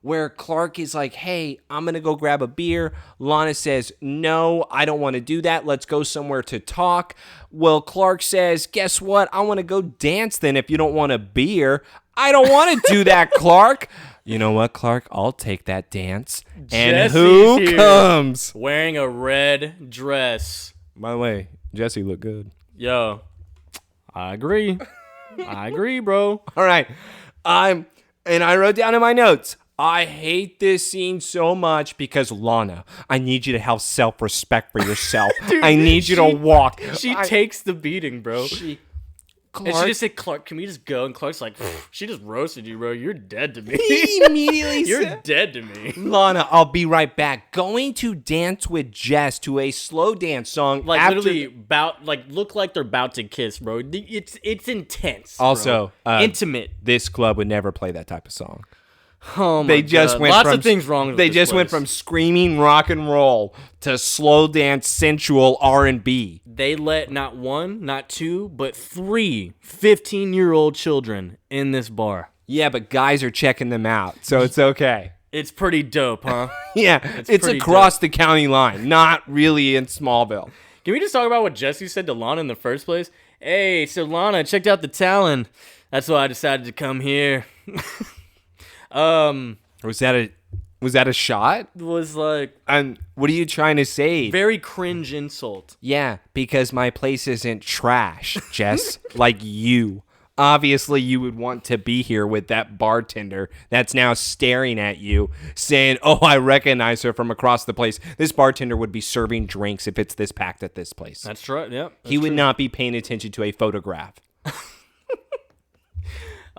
Where Clark is like, hey, I'm going to go grab a beer. Lana says, no, I don't want to do that. Let's go somewhere to talk. Well, Clark says, guess what? I want to go dance then if you don't want a beer. I don't want to do that, Clark. You know what, Clark? I'll take that dance. And who comes? Wearing a red dress. By the way, Jesse looked good. Yo, I agree. I agree, bro. All right. And I wrote down in my notes, I hate this scene so much because, Lana, I need you to have self-respect for yourself. Dude, I need you to walk. She takes the beating, bro. And she just said, Clark, can we just go? And Clark's like, she just roasted you, bro. You're dead to me. He immediately You're dead to me. Lana, I'll be right back. Going to dance with Jess to a slow dance song. Like, literally, look like they're about to kiss, bro. It's intense, bro. Also, intimate. This club would never play that type of song. Oh my God. Lots of things wrong with They this just place. went from screaming rock and roll to slow dance sensual R&B. They let not one, not two, but 3 15-year-old children in this bar. Yeah, but guys are checking them out, so it's okay. It's pretty dope, huh? Yeah, it's across the county line, not really in Smallville. Can we just talk about what Jesse said to Lana in the first place? Hey, so Lana, checked out the Talon. That's why I decided to come here. Was that a shot? Was like, and what are you trying to say? Very cringe insult. Yeah, because my place isn't trash, Jess. Like you. Obviously, you would want to be here with that bartender that's now staring at you, saying, oh, I recognize her from across the place. This bartender would be serving drinks if it's this packed at this place. That's right, yep. He would not be paying attention to a photograph.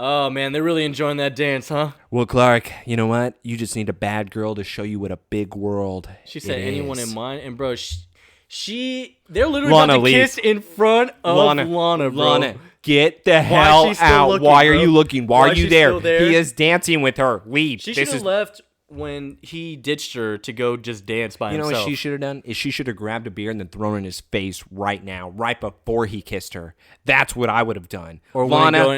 Oh, man, they're really enjoying that dance, huh? Well, Clark, you know what? You just need a bad girl to show you what a big world She said, anyone is. in mind? And, bro, they're literally about to kiss in front of Lana, bro. Lana, get the hell out. Looking, Why bro? are you looking? Why are you there? There? He is dancing with her. Leave. She should have left when he ditched her to go just dance by himself. You know what she should have done? Is she should have grabbed a beer and then thrown it in his face right now, right before he kissed her. That's what I would have done. Or Lana,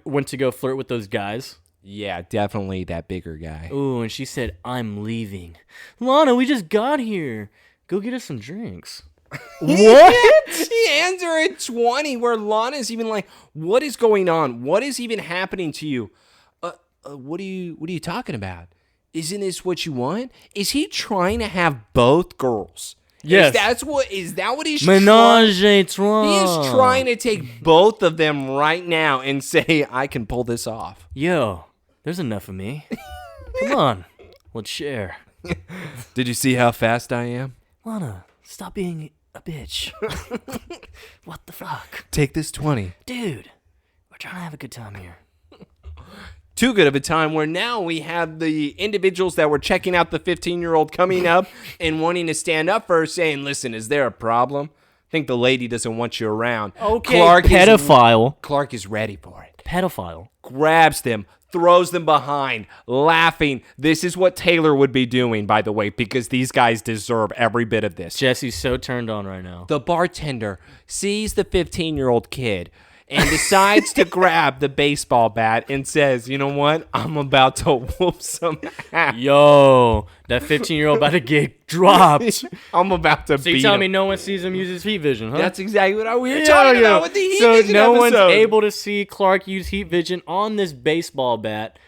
went to go flirt with those guys. Yeah, definitely that bigger guy. Ooh, and she said, I'm leaving. Lana, we just got here. Go get us some drinks. What? He ends her at 20, where Lana's even like, what is going on? What is even happening to you? What are you talking about? Isn't this what you want? Is he trying to have both girls? Yes. Is that what he's Menage a trois. He is trying to take both of them right now and say, I can pull this off. Yo, there's enough of me. Come on. Let's share. Did you see how fast I am? Lana, stop being a bitch. What the fuck? Take this 20. Dude, we're trying to have a good time here. Too good of a time, where now we have the individuals that were checking out the 15-year-old coming up and wanting to stand up for her, saying, listen, is there a problem? I think the lady doesn't want you around. Okay, pedophile. Clark is ready for it. Pedophile. Grabs them, throws them behind, laughing. This is what Taylor would be doing, by the way, because these guys deserve every bit of this. Jesse's so turned on right now. The bartender sees the 15-year-old kid and decides to grab the baseball bat and says, you know what? I'm about to whoop some ass. Yo, that 15-year-old about to get dropped. I'm about to So beat you telling him. me no one sees him use his heat vision, huh? That's exactly what we were talking about with the heat so vision no one's episode. able to see Clark use heat vision on this baseball bat,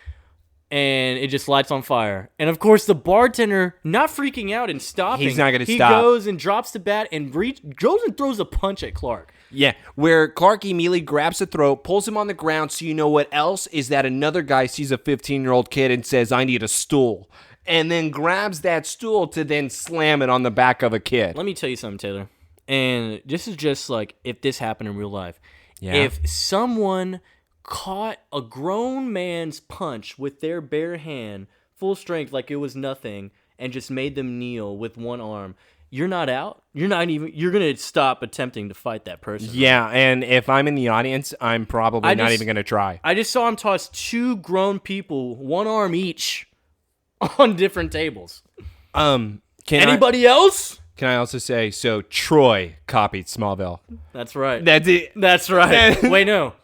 and it just lights on fire. And of course, the bartender not freaking out and stopping. He's not gonna He stop. goes and drops the bat and goes and throws a punch at Clark. Yeah, where Clark immediately grabs the throat, pulls him on the ground, so you know what else is that another guy sees a 15-year-old kid and says, I need a stool, and then grabs that stool to then slam it on the back of a kid. Let me tell you something, Taylor. And this is just like if this happened in real life. Yeah. If someone caught a grown man's punch with their bare hand, full strength, like it was nothing, and just made them kneel with one arm, you're not out. You're going to stop attempting to fight that person. Yeah, and if I'm in the audience, I'm probably not even going to try. I just saw him toss two grown people, one arm each, on different tables. Anybody else? Can I also say, so Troy copied Smallville. That's right. That's it. That's right. Wait, no.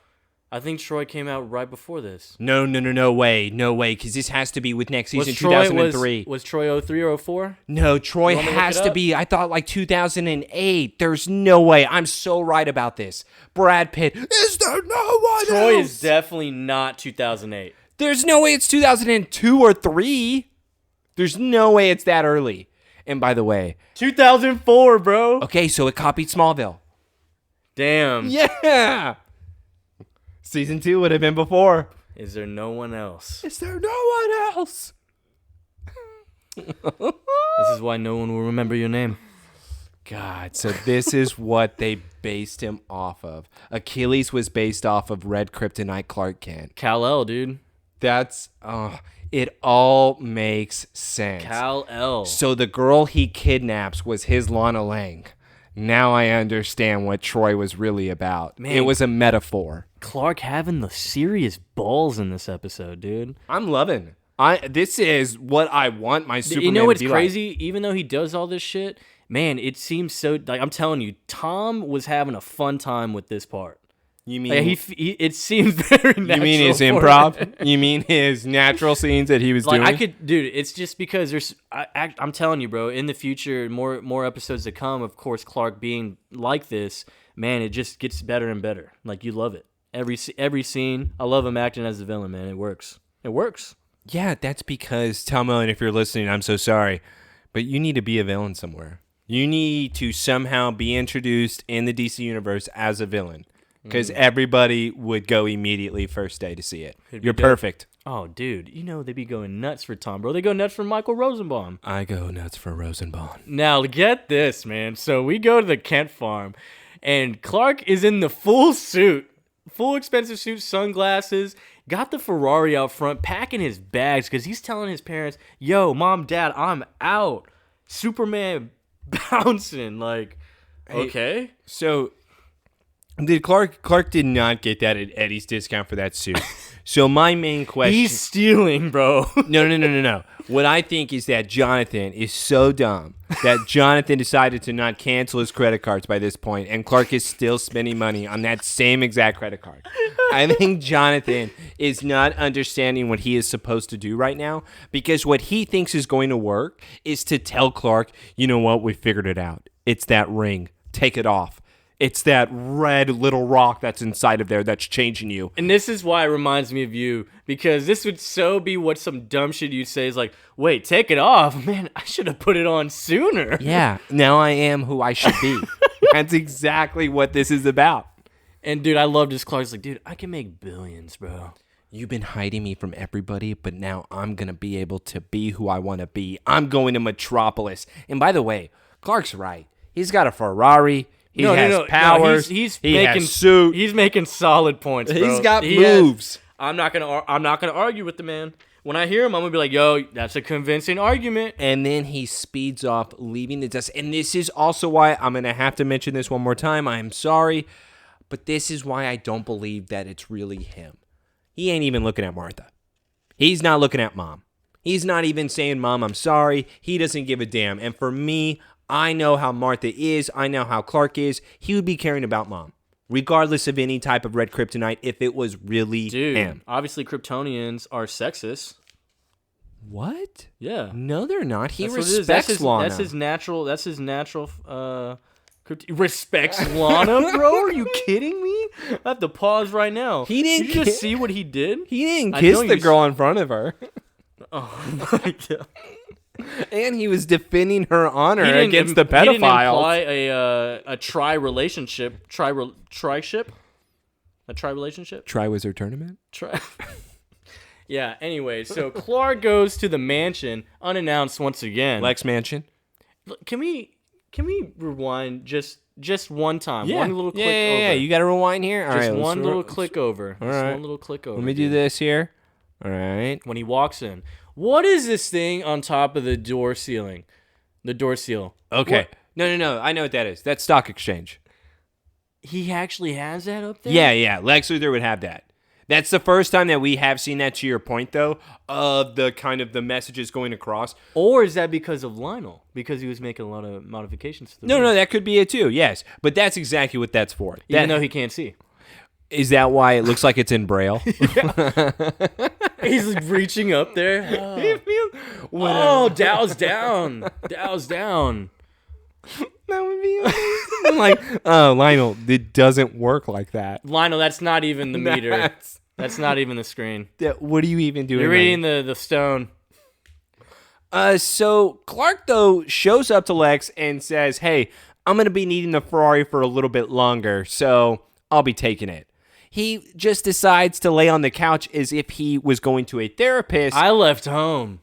I think Troy came out right before this. No way, because this has to be with next season, Troy 2003. Was Troy 03 or 04? No, Troy want me to look has it to up? be, I thought like 2008. There's no way. I'm so right about this. Brad Pitt. Is there no one Troy else? is definitely not 2008. There's no way it's 2002 or 3. There's no way it's that early. And by the way, 2004, bro. okay, so it copied Smallville. Damn. Yeah. Season 2 would have been before. Is there no one else? Is there no one else? This is why no one will remember your name. God, so this is what they based him off of. Achilles was based off of Red Kryptonite Clark Kent. Kal-El, dude. That's, it all makes sense. Kal-El. So the girl he kidnaps was his Lana Lang. Now I understand what Troy was really about. Man. It was a metaphor. Clark having the serious balls in this episode, dude. I'm loving. This is what I want my Superman You know what's to be crazy? like. Even though he does all this shit, man, it seems so. Like I'm telling you, Tom was having a fun time with this part. You mean Like, it seems very natural. you mean his for him. improv? You mean his natural scenes that he was Like doing? dude. It's just because there's. I'm telling you, bro. In the future, more episodes to come. Of course, Clark being like this, man, it just gets better and better. Like you love it. Every scene. I love him acting as the villain, man. It works. It works. Yeah, that's because, Talma, and if you're listening, I'm so sorry, but you need to be a villain somewhere. You need to somehow be introduced in the DC universe as a villain, because everybody would go immediately first day to see it. You're dope. perfect. Oh, dude, you know they be going nuts for Tom, bro. They go nuts for Michael Rosenbaum. I go nuts for Rosenbaum. Now, get this, man. So we go to the Kent farm, and Clark is in the full suit, full expensive suit, sunglasses, got the Ferrari out front, packing his bags because he's telling his parents, yo, mom, dad, I'm out. Superman bouncing. Like, okay. So, did Clark did not get that at Eddie's discount for that suit. So my main question... He's stealing, bro. No. What I think is that Jonathan is so dumb that Jonathan decided to not cancel his credit cards by this point, and Clark is still spending money on that same exact credit card. I think Jonathan is not understanding what he is supposed to do right now, because what he thinks is going to work is to tell Clark, you know what, we figured it out. It's that ring. Take it off. It's that red little rock that's inside of there that's changing you. And this is why it reminds me of you, because this would so be what some dumb shit you'd say is like, wait, take it off? Man, I should have put it on sooner. Yeah, now I am who I should be. That's exactly what this is about. And dude, I love this. Clark's like, dude, I can make billions, bro. You've been hiding me from everybody, but now I'm going to be able to be who I want to be. I'm going to Metropolis. And by the way, Clark's right. He's got a Ferrari. He has powers. He's he making has suit. He's making solid points, bro. He's got moves. I'm not gonna argue with the man. When I hear him, I'm gonna be like, yo, that's a convincing argument. And then he speeds off, leaving the desk. And this is also why I'm going to have to mention this one more time. I'm sorry, but this is why I don't believe that it's really him. He ain't even looking at Martha. He's not looking at Mom. He's not even saying, Mom, I'm sorry. He doesn't give a damn. And for me, I know how Martha is. I know how Clark is. He would be caring about Mom, regardless of any type of red kryptonite, if it was really him. Obviously, Kryptonians are sexist. What? Yeah. No, they're not. He That's respects Lana. That's his natural. Respects Lana, bro. Are you kidding me? I have to pause right now. He didn't Did you just see what he did? He didn't kiss the girl in front of her. Oh my god. And he was defending her honor against the pedophiles. He didn't imply a tri-relationship. Tri-ship? A tri-relationship? Tri-Wizard Tournament? Yeah, anyway, so Clark goes to the mansion unannounced once again. Lex Mansion? Can we rewind just one time? Yeah. One little click over. Yeah, you got to rewind here? All just right, one little click over. All just right. one little click over. Let me do this here. All right. When he walks in. What is this thing on top of the door ceiling? The door seal. Okay. What? No. I know what that is. That's Stock Exchange. He actually has that up there? Yeah. Lex Luthor would have that. That's the first time that we have seen that, to your point, though, of the kind of the messages going across. Or is that because of Lionel? Because he was making a lot of modifications to the No, that could be it, too. Yes. But that's exactly what that's for. Even though he can't see. Is that why it looks like it's in Braille? He's like reaching up there. Oh, Dow's down. Dow's down. That would be amazing. I'm like, oh, Lionel, it doesn't work like that. Lionel, that's not even the meter. That's not even the screen. What are you even doing? You're reading the stone. So Clark, though, shows up to Lex and says, hey, I'm going to be needing the Ferrari for a little bit longer, so I'll be taking it. He just decides to lay on the couch as if he was going to a therapist. I left home.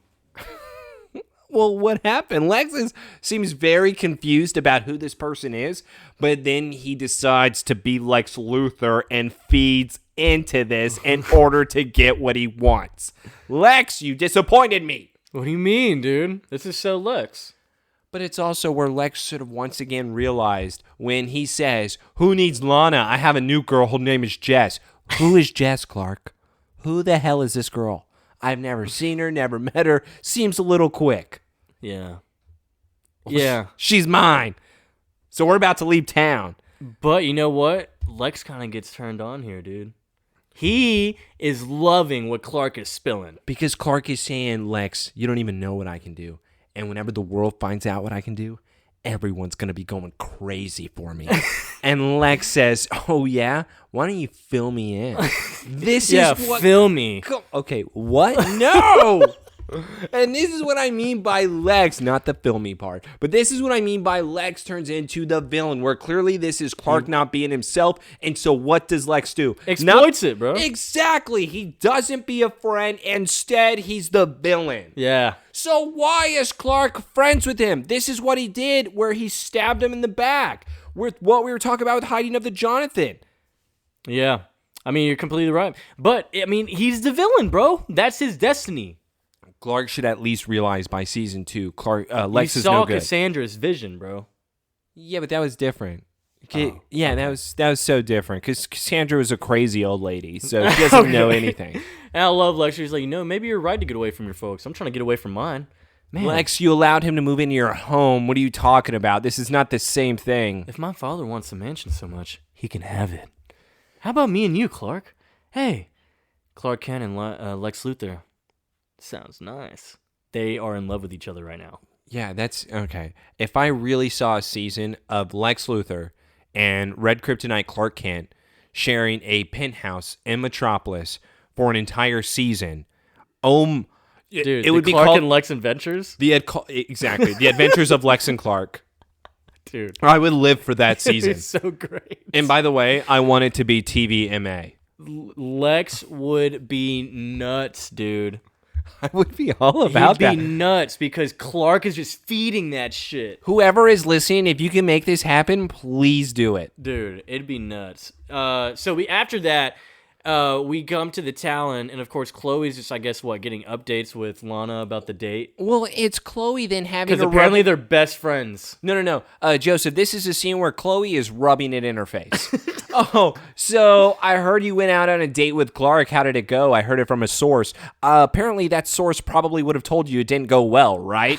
Well, what happened? Lex seems very confused about who this person is, but then he decides to be Lex Luthor and feeds into this in order to get what he wants. Lex, you disappointed me. What do you mean, dude? This is so Lex. But it's also where Lex should have once again realized when he says, who needs Lana? I have a new girl. Her name is Jess. Who is Jess, Clark? Who the hell is this girl? I've never seen her, never met her. Seems a little quick. Yeah. Yeah. She's mine. So we're about to leave town. But you know what? Lex kind of gets turned on here, dude. He is loving what Clark is spilling. Because Clark is saying, Lex, you don't even know what I can do. And whenever the world finds out what I can do, everyone's going to be going crazy for me. And Lex says, oh, yeah? Why don't you fill me in? This is what... fill me. Okay, what? No! And this is what I mean by Lex, not the filmy part. But this is what I mean by Lex turns into the villain, where clearly this is Clark not being himself. And so what does Lex do? Exploits it, bro. Exactly. He doesn't be a friend. Instead, he's the villain. Yeah. So why is Clark friends with him? This is what he did where he stabbed him in the back. With what we were talking about with hiding of the Jonathan. Yeah. I mean, you're completely right. But, I mean, he's the villain, bro. That's his destiny. Clark should at least realize by season 2, Lex is no saw good. Cassandra's vision, bro. Yeah, but that was different. Okay, yeah, that was so different because Cassandra was a crazy old lady, so she doesn't know anything. And I love Lex. She's like, maybe you're right to get away from your folks. I'm trying to get away from mine. Man. Lex, you allowed him to move into your home. What are you talking about? This is not the same thing. If my father wants the mansion so much, he can have it. How about me and you, Clark? Hey, Clark Kent and Lex Luthor. Sounds nice. They are in love with each other right now. Yeah, that's okay. If I really saw a season of Lex Luthor and Red Kryptonite Clark Kent sharing a penthouse in Metropolis for an entire season, dude, it would be Clark called and Lex Adventures. Exactly, the Adventures of Lex and Clark. Dude, I would live for that season. It's so great. And by the way, I want it to be TVMA. Lex would be nuts, dude. I would be all about that. He'd be nuts because Clark is just feeding that shit. Whoever is listening, if you can make this happen, please do it. Dude, it'd be nuts. So after that, We come to the Talon, and of course, Chloe's just, I guess, getting updates with Lana about the date. Well, it's Chloe then having Because apparently they're best friends. No. Joseph, this is a scene where Chloe is rubbing it in her face. Oh, so I heard you went out on a date with Clark. How did it go? I heard it from a source. Apparently, that source probably would have told you it didn't go well, right?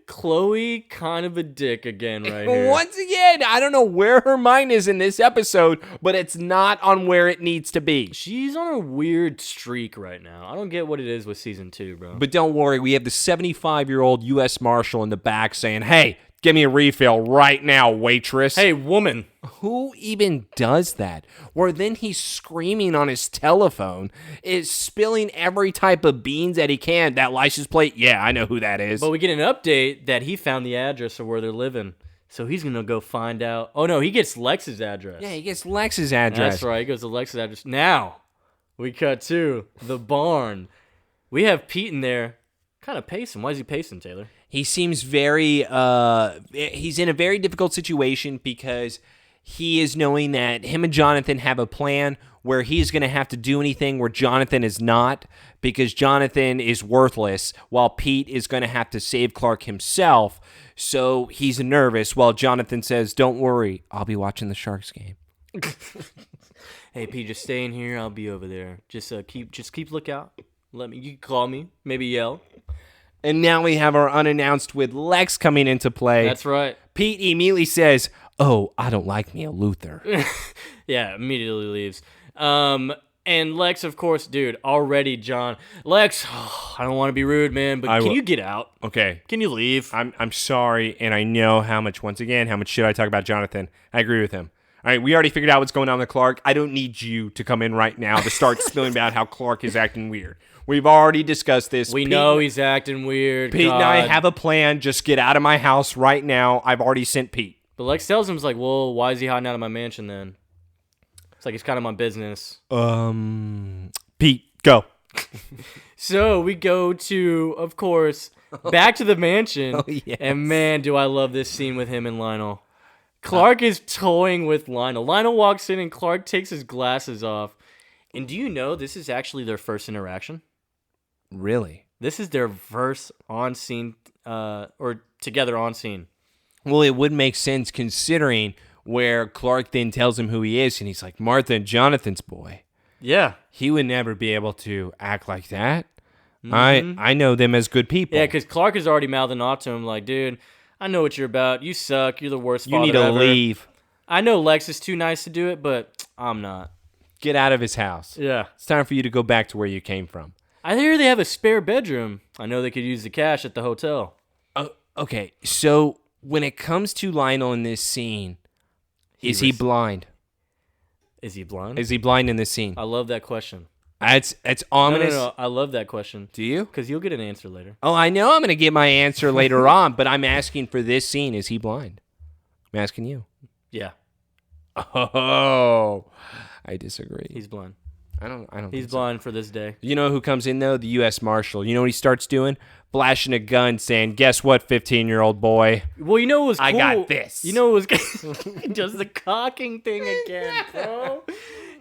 Chloe, kind of a dick again right here. Once again, I don't know where her mind is in this episode, but it's not on where it needs to be. She's on a weird streak right now. I don't get what it is with season 2, bro. But don't worry, we have the 75-year-old U.S. Marshal in the back saying, hey, give me a refill right now, waitress. Hey, woman. Who even does that? Where then he's screaming on his telephone, is spilling every type of beans that he can. That license plate? Yeah, I know who that is. But we get an update that he found the address of where they're living. So he's going to go find out. Oh, no, he gets Lex's address. Yeah, he gets Lex's address. That's right. He goes to Lex's address. Now, we cut to the barn. We have Pete in there kind of pacing. Why is he pacing, Taylor? He seems very, he's in a very difficult situation because he is knowing that him and Jonathan have a plan where he's going to have to do anything where Jonathan is not, because Jonathan is worthless while Pete is going to have to save Clark himself. So he's nervous while Jonathan says, don't worry, I'll be watching the Sharks game. Hey, Pete, just stay in here. I'll be over there. Just keep lookout. You can call me, maybe yell. And now we have our unannounced with Lex coming into play. That's right. Pete immediately says, oh, I don't like me a Luther. Yeah, immediately leaves. And Lex, of course, dude, already John. Lex, I don't want to be rude, man, but can you get out? Okay. Can you leave? I'm sorry, and I know how much shit I talk about Jonathan. I agree with him. All right, we already figured out what's going on with Clark. I don't need you to come in right now to start spilling about how Clark is acting weird. We've already discussed this. We know he's acting weird. Pete and I have a plan. Just get out of my house right now. I've already sent Pete. But Lex tells him, he's like, well, why is he hiding out of my mansion then? It's like, it's kind of my business. Pete, go. So we go to, of course, back to the mansion. Oh, yes. And man, do I love this scene with him and Lionel. Clark is toying with Lionel. Lionel walks in and Clark takes his glasses off. And do you know this is actually their first interaction? Really? This is their first on-scene, or together on-scene. Well, it would make sense considering where Clark then tells him who he is, and he's like, Martha and Jonathan's boy. Yeah. He would never be able to act like that. Mm-hmm. I know them as good people. Yeah, because Clark is already mouthing off to him like, dude, I know what you're about. You suck. You're the worst father ever. You need to leave. I know Lex is too nice to do it, but I'm not. Get out of his house. Yeah. It's time for you to go back to where you came from. I hear they have a spare bedroom. I know they could use the cash at the hotel. Okay, so when it comes to Lionel in this scene, is he blind? Is he blind? Is he blind in this scene? I love that question. It's ominous. No. I love that question. Do you? Because you'll get an answer later. Oh, I know I'm going to get my answer later on, but I'm asking for this scene. Is he blind? I'm asking you. Yeah. Oh, I disagree. He's blind. I don't. He's blind for this day. You know who comes in though? The U.S. Marshal. You know what he starts doing? Flashing a gun, saying, "Guess what, 15-year-old boy? Well, you know what was cool? I got this." You know what was he does the cocking thing again, bro.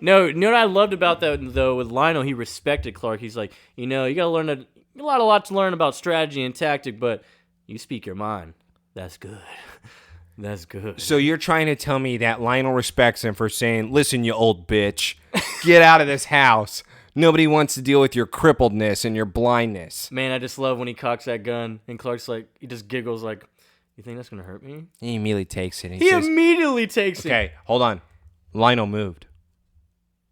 No, you know what I loved about that though with Lionel? He respected Clark. He's like, you gotta learn a lot to learn about strategy and tactic, but you speak your mind. That's good. That's good. So you're trying to tell me that Lionel respects him for saying, "Listen, you old bitch, get out of this house. Nobody wants to deal with your crippledness and your blindness." Man, I just love when he cocks that gun and Clark's like, he just giggles like, "You think that's gonna hurt me?" He immediately takes it. And he says, immediately takes it. Okay, hold on. Lionel moved.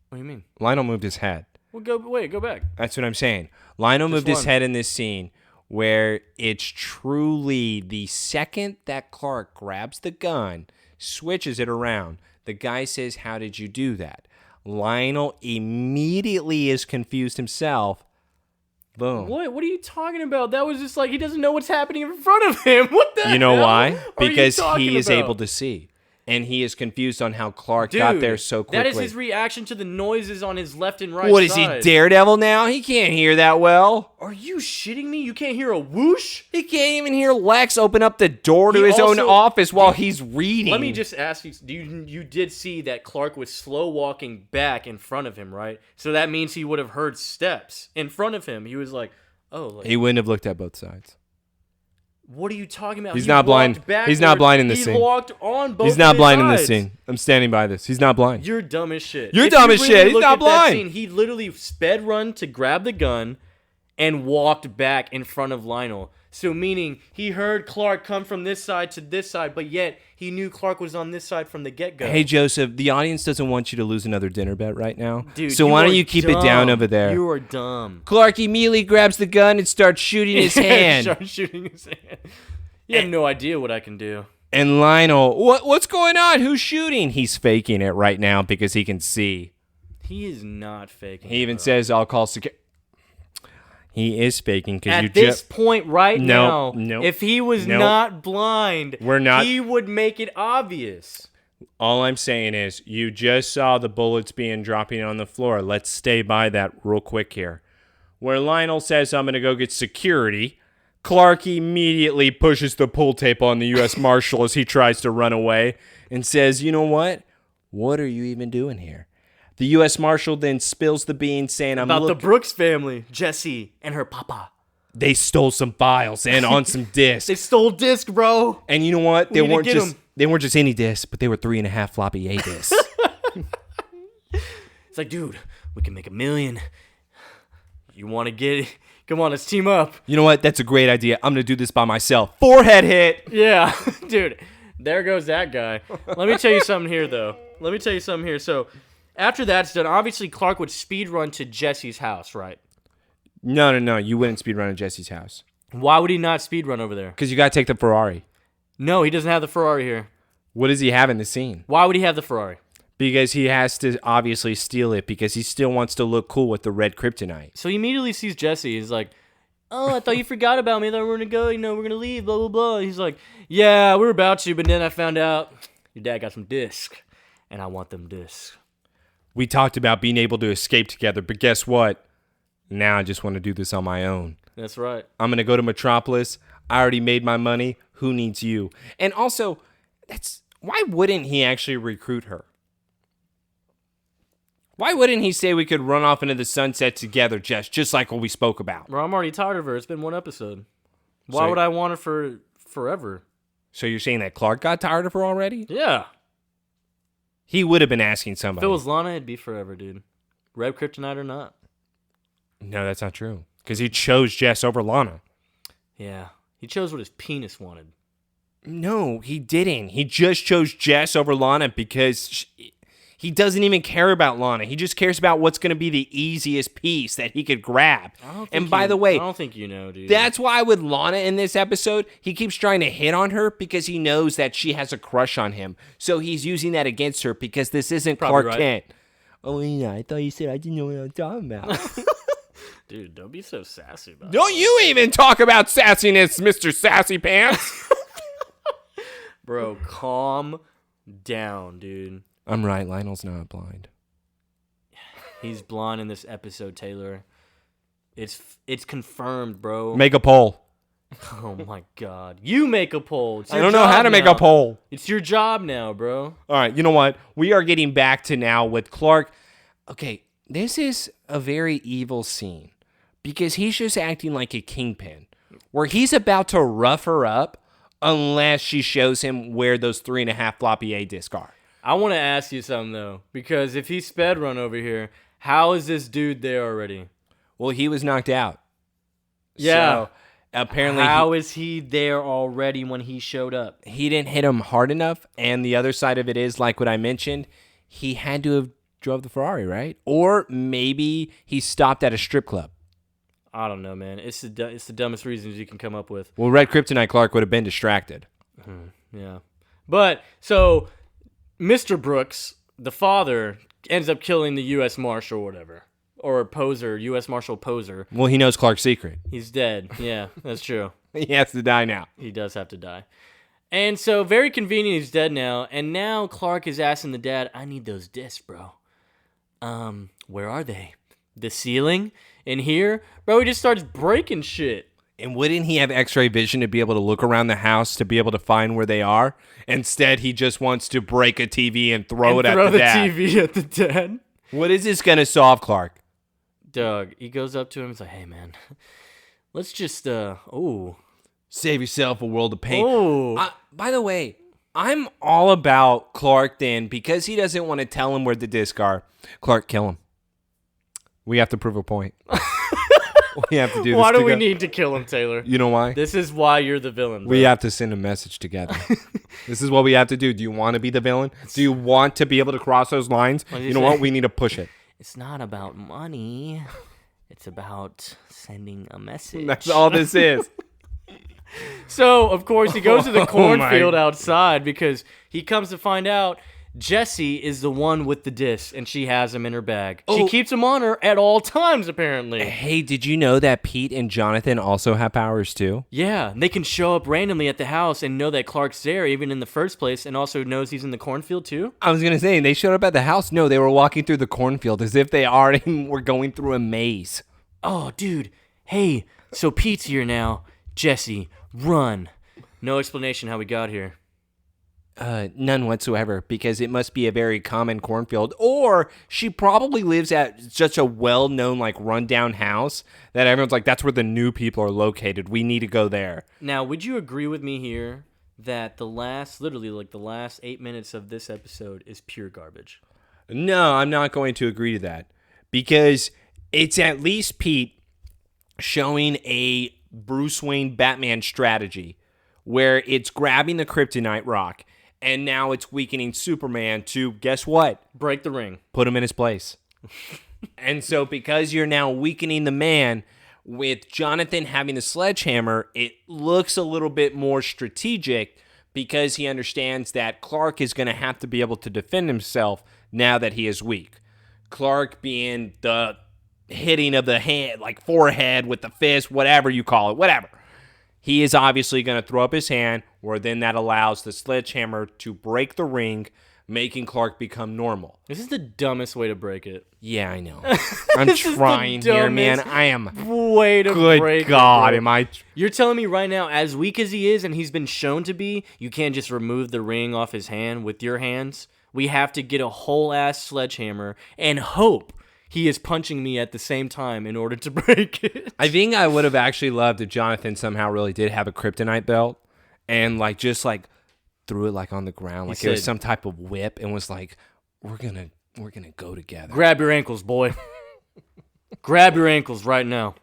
What do you mean? Lionel moved his head. Well, go back. That's what I'm saying. Lionel moved his head in this scene where it's truly the second that Clark grabs the gun, switches it around, the guy says, "How did you do that?" Lionel immediately is confused himself. Boom. What are you talking about? That was just like he doesn't know what's happening in front of him. What the hell? You know why? Because he is able to see. And he is confused on how Clark got there so quickly. That is his reaction to the noises on his left and right What is side. he, Daredevil now? He can't hear that well. Are you shitting me? You can't hear a whoosh? He can't even hear Lex open up the door to his own office while he's reading. Let me just ask you, you did see that Clark was slow walking back in front of him, right? So that means he would have heard steps in front of him. He was like, oh. Like, he wouldn't have looked at both sides. What are you talking about? He's not blind. He's not blind in this scene. He walked on both He's not blind in this sides. scene. I'm standing by this. He's not blind. You're dumb as shit. You're dumb as shit. He's not blind. Scene, he literally sped run to grab the gun and walked back in front of Lionel. So meaning he heard Clark come from this side to this side, but yet he knew Clark was on this side from the get-go. Hey, Joseph, the audience doesn't want you to lose another dinner bet right now. Dude, so why don't you keep it down over there? You are dumb. Clark immediately grabs the gun and starts shooting his hand. Starts shooting his hand. You have no idea what I can do. And Lionel, what's going on? Who's shooting? He's faking it right now because he can see. He is not faking. He even says, "I'll call security." He is faking because at this point right now. Nope. If he was not blind, he would make it obvious. All I'm saying is, you just saw the bullets being dropping on the floor. Let's stay by that real quick here. Where Lionel says, "I'm going to go get security," Clark immediately pushes the pull tape on the U.S. Marshal as he tries to run away and says, "You know what? What are you even doing here?" The U.S. Marshal then spills the beans saying, about the Brooks family, Jesse and her papa. They stole some files and on some discs. They stole disc, bro. And you know what? They weren't just any discs, but they were 3.5 floppy A discs. It's like, dude, we can make $1 million. You want to get it? Come on, let's team up. You know what? That's a great idea. I'm going to do this by myself. Forehead hit. Yeah, dude. There goes that guy. Let me tell you something here, though. So, after that's done, obviously Clark would speed run to Jesse's house, right? No. You wouldn't speed run to Jesse's house. Why would he not speed run over there? Because you got to take the Ferrari. No, he doesn't have the Ferrari here. What does he have in the scene? Why would he have the Ferrari? Because he has to obviously steal it because he still wants to look cool with the red kryptonite. So he immediately sees Jesse. He's like, "Oh, I thought you forgot about me. I thought we were going to go, we're going to leave, blah, blah, blah." He's like, "Yeah, we were about to, but then I found out your dad got some discs, and I want them discs." We talked about being able to escape together, but guess what? Now I just want to do this on my own. That's right. I'm going to go to Metropolis. I already made my money. Who needs you? And also, why wouldn't he actually recruit her? Why wouldn't he say we could run off into the sunset together, just like what we spoke about? Bro, I'm already tired of her. It's been one episode. Why would I want her for forever? So you're saying that Clark got tired of her already? Yeah. He would have been asking somebody. If it was Lana, it'd be forever, dude. Red kryptonite or not. No, that's not true. Because he chose Jess over Lana. Yeah. He chose what his penis wanted. No, he didn't. He just chose Jess over Lana because he doesn't even care about Lana. He just cares about what's going to be the easiest piece that he could grab. And by the way, I don't think you know, dude. That's why with Lana in this episode, he keeps trying to hit on her because he knows that she has a crush on him. So he's using that against her because this isn't Probably Clark Kent. Oh, yeah, I thought you said I didn't know what I'm talking about. Dude, don't be so sassy about it. Don't you even talk about sassiness, Mr. Sassy Pants. Bro, calm down, dude. I'm right. Lionel's not blind. He's blind in this episode, Taylor. It's confirmed, bro. Make a poll. Oh, my God. You make a poll. I don't know how to make a poll. It's your job now, bro. All right, you know what? We are getting back to now with Clark. Okay, this is a very evil scene because he's just acting like a kingpin where he's about to rough her up unless she shows him where those 3.5 floppy A discs are. I want to ask you something, though, because if he sped run over here, how is this dude there already? Well, he was knocked out. Yeah. So, apparently, how is he there already when he showed up? He didn't hit him hard enough, and the other side of it is, like what I mentioned, he had to have drove the Ferrari, right? Or maybe he stopped at a strip club. I don't know, man. It's the dumbest reasons you can come up with. Well, Red Kryptonite Clark would have been distracted. Yeah. But, so, Mr. Brooks, the father, ends up killing the U.S. Marshal or whatever. Or Poser, U.S. Marshal Poser. Well, he knows Clark's secret. He's dead. Yeah, that's true. He has to die now. He does have to die. And so, very convenient, he's dead now. And now Clark is asking the dad, I need those discs, bro. Where are they? The ceiling? In here? Bro, he just starts breaking shit. And wouldn't he have x-ray vision to be able to look around the house to be able to find where they are? Instead, he just wants to break a TV and throw it at the dad. TV at the dad. What is this going to solve, Clark? Doug, he goes up to him and he's like, hey, man, let's just, Save yourself a world of pain. Oh. By the way, I'm all about Clark then because he doesn't want to tell him where the discs are. Clark, kill him. We have to prove a point. We have to do this. Why do we need to kill him, Taylor? You know why? This is why you're the villain, bro. We have to send a message together. This is what we have to do. Do you want to be the villain? Do you want to be able to cross those lines? You know what? We need to push it. It's not about money. It's about sending a message. That's all this is. So, of course, he goes to the cornfield outside because he comes to find out Jessie is the one with the disc, and she has him in her bag. She keeps him on her at all times, apparently. Hey, did you know that Pete and Jonathan also have powers, too? Yeah, they can show up randomly at the house and know that Clark's there, even in the first place, and also knows he's in the cornfield, too. I was going to say, they showed up at the house. No, they were walking through the cornfield as if they already were going through a maze. Oh, dude. Hey, so Pete's here now. Jessie, run. No explanation how we got here. None whatsoever, because it must be a very common cornfield, or she probably lives at such a well-known, like, rundown house that everyone's like, that's where the new people are located. We need to go there. Now, would you agree with me here that the last 8 minutes of this episode is pure garbage? No, I'm not going to agree to that, because it's at least Pete showing a Bruce Wayne Batman strategy where it's grabbing the kryptonite rock. And now it's weakening Superman to, guess what? Break the ring. Put him in his place. And so because you're now weakening the man, with Jonathan having the sledgehammer, it looks a little bit more strategic because he understands that Clark is going to have to be able to defend himself now that he is weak. Clark being the hitting of the hand, like forehead with the fist, whatever you call it, whatever. He is obviously going to throw up his hand, where then that allows the sledgehammer to break the ring, making Clark become normal. This is the dumbest way to break it. Yeah, I know. I'm trying here, man. I am. Way to break it. Good God, am I? You're telling me right now, as weak as he is, and he's been shown to be, you can't just remove the ring off his hand with your hands? We have to get a whole-ass sledgehammer and hope he is punching me at the same time in order to break it. I think I would have actually loved if Jonathan somehow really did have a kryptonite belt and just threw it like on the ground, like it was some type of whip, and was like, we're gonna go together. Grab your ankles, boy. Grab your ankles right now.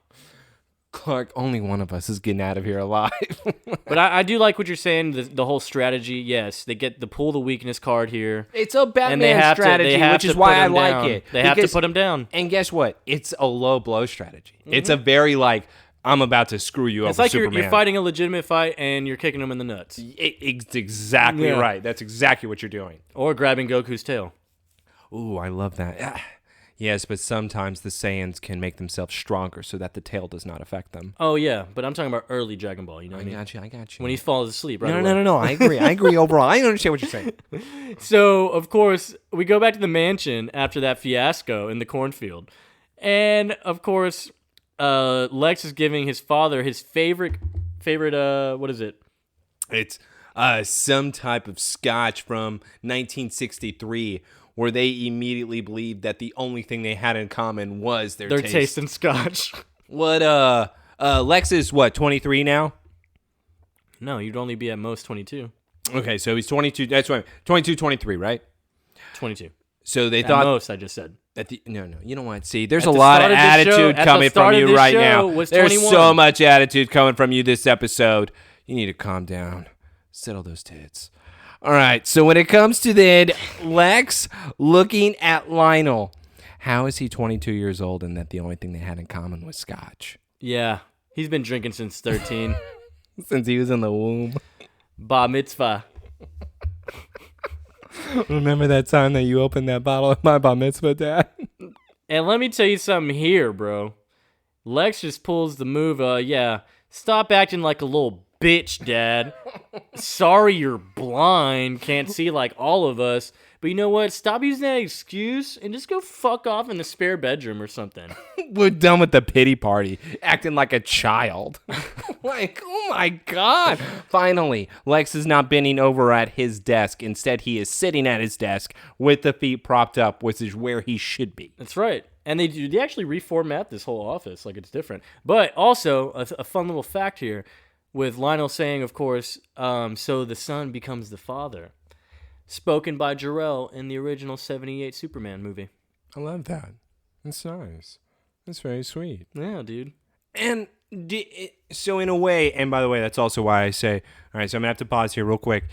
Clark, only one of us is getting out of here alive. But I do like what you're saying, the whole strategy. Yes, they get the pull the weakness card here. It's a Batman strategy, which is why I like it. They have to put him down. And guess what? It's a low blow strategy. Mm-hmm. It's a very I'm about to screw you up. It's like you're fighting a legitimate fight and you're kicking him in the nuts. It's exactly right. That's exactly what you're doing. Or grabbing Goku's tail. Ooh, I love that. Yes, but sometimes the Saiyans can make themselves stronger so that the tail does not affect them. Oh, yeah, but I'm talking about early Dragon Ball, you know what I mean? I got you. When he falls asleep, right? No, I agree overall. I understand what you're saying. So, of course, we go back to the mansion after that fiasco in the cornfield. And, of course, Lex is giving his father his favorite, what is it? It's some type of scotch from 1963, where they immediately believed that the only thing they had in common was their taste in scotch. What, Lex is, 23 now? No, you'd only be at most 22. Okay, so he's 22, that's right, 22, 23, right? 22. So they thought... At most, I just said. No, you know what? See, there's a lot of attitude coming from you right now. There's so much attitude coming from you this episode. You need to calm down. Settle those tits. All right, so when it comes to then Lex looking at Lionel, how is he 22 years old and that the only thing they had in common was scotch? Yeah, he's been drinking since 13. Since he was in the womb. Bar mitzvah. Remember that time that you opened that bottle of my bar mitzvah, Dad? And let me tell you something here, bro. Lex just pulls the move, stop acting like a little bitch, Dad. Sorry you're blind, can't see like all of us. But you know what? Stop using that excuse and just go fuck off in the spare bedroom or something. We're done with the pity party, acting like a child. Like, oh my God. Finally, Lex is not bending over at his desk. Instead, he is sitting at his desk with the feet propped up, which is where he should be. That's right. And they actually reformat this whole office like it's different. But also, a fun little fact here with Lionel saying, of course, so the son becomes the father. Spoken by Jor-El in the original 78 Superman movie. I love that. That's nice. That's very sweet. Yeah, dude. And so in a way, and by the way, that's also why I say, all right, so I'm going to have to pause here real quick.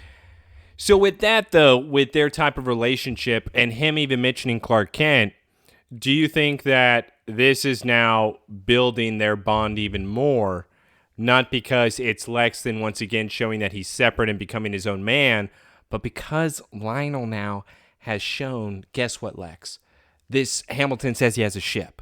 So with that, though, with their type of relationship and him even mentioning Clark Kent, do you think that this is now building their bond even more? Not because it's Lex then once again showing that he's separate and becoming his own man, but because Lionel now has shown, guess what, Lex? This Hamilton says he has a ship.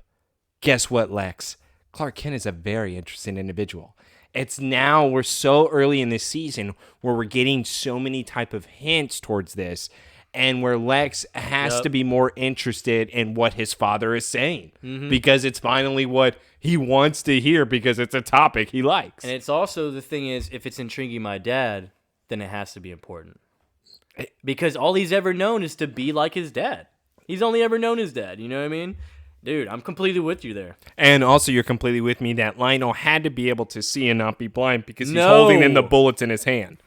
Guess what, Lex? Clark Kent is a very interesting individual. It's now, we're so early in this season where we're getting so many type of hints towards this, and where Lex has to be more interested in what his father is saying, because it's finally what he wants to hear, because it's a topic he likes. And it's also, the thing is, if it's intriguing my dad, then it has to be important. Because all he's ever known is to be like his dad. He's only ever known his dad, you know what I mean? Dude, I'm completely with you there. And also, you're completely with me that Lionel had to be able to see and not be blind because he's holding in the bullets in his hand.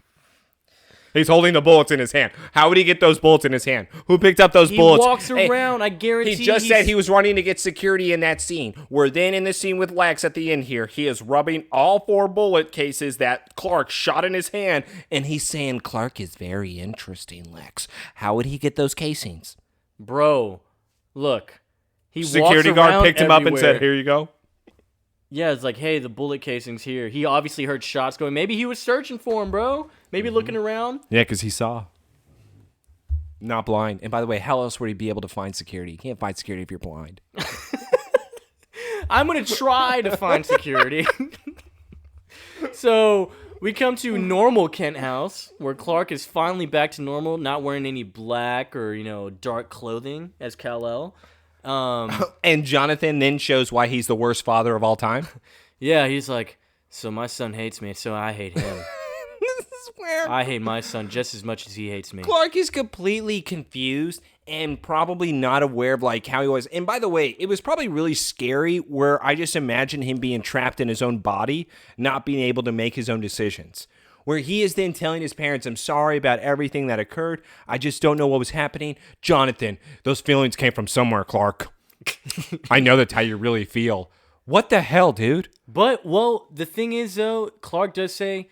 He's holding the bullets in his hand. How would he get those bullets in his hand? Who picked up those bullets? He walks around, I guarantee. He just said he was running to get security in that scene. We're then in the scene with Lex at the end here. He is rubbing all 4 bullet cases that Clark shot in his hand, and he's saying, Clark is very interesting, Lex. How would he get those casings? Bro, look. He Security walks guard around picked him up and said, here you go. Yeah, it's like, hey, the bullet casing's here. He obviously heard shots going. Maybe he was searching for him, bro. Maybe looking around. Yeah, because he saw. Not blind. And by the way, how else would he be able to find security? You can't find security if you're blind. I'm going to try to find security. So we come to normal Kent House, where Clark is finally back to normal, not wearing any black or, dark clothing as Kal-El. And Jonathan then shows why he's the worst father of all time. Yeah, he's like, so my son hates me, so I hate him. This is where I hate my son just as much as he hates me. Clark is completely confused and probably not aware of how he was. And by the way, it was probably really scary where I just imagine him being trapped in his own body, not being able to make his own decisions. Where he is then telling his parents, I'm sorry about everything that occurred. I just don't know what was happening. Jonathan, those feelings came from somewhere, Clark. I know that's how you really feel. What the hell, dude? But, well, the thing is, though, Clark does say,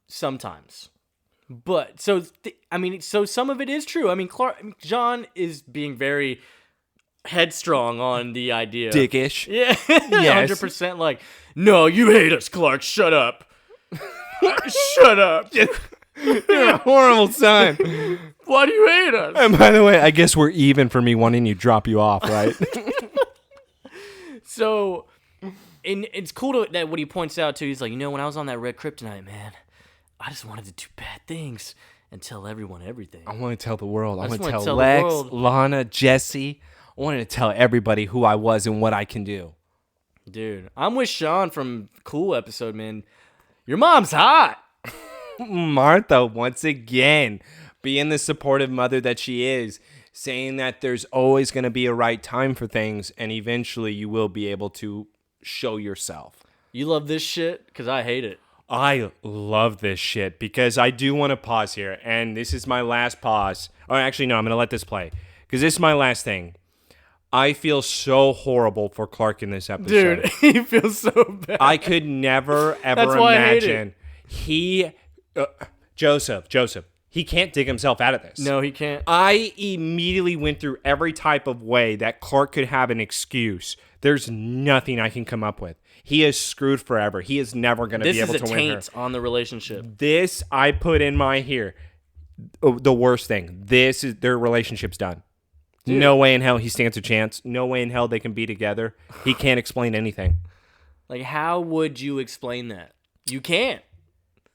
sometimes. But, so some of it is true. John is being very headstrong on the idea. Dickish. Yeah, yes. 100% like, no, you hate us, Clark, shut up. Shut up. You're a horrible son. Why do you hate us? And by the way, I guess we're even for me wanting to drop you off, right? So, and it's cool that what he points out, too. He's like, when I was on that red kryptonite, man, I just wanted to do bad things and tell everyone everything. I want to tell the world. I want to tell the Lex, world. Lana, Jesse. I wanted to tell everybody who I was and what I can do. Dude, I'm with Sean from Cool episode, man. Your mom's hot. Martha, once again, being the supportive mother that she is, saying that there's always going to be a right time for things, and eventually you will be able to show yourself. You love this shit? Because I hate it. I love this shit because I do want to pause here, and this is my last pause. Or actually, no, I'm going to let this play because this is my last thing. I feel so horrible for Clark in this episode. Dude, he feels so bad. I could never, ever That's why I hate imagine Joseph, he can't dig himself out of this. No, he can't. I immediately went through every type of way that Clark could have an excuse. There's nothing I can come up with. He is screwed forever. He is never going to be able to win her. This is a taint on the relationship. This, I put in my here, the worst thing. This is, their relationship's done. Dude. No way in hell he stands a chance. No way in hell they can be together. He can't explain anything. Like, how would you explain that? You can't.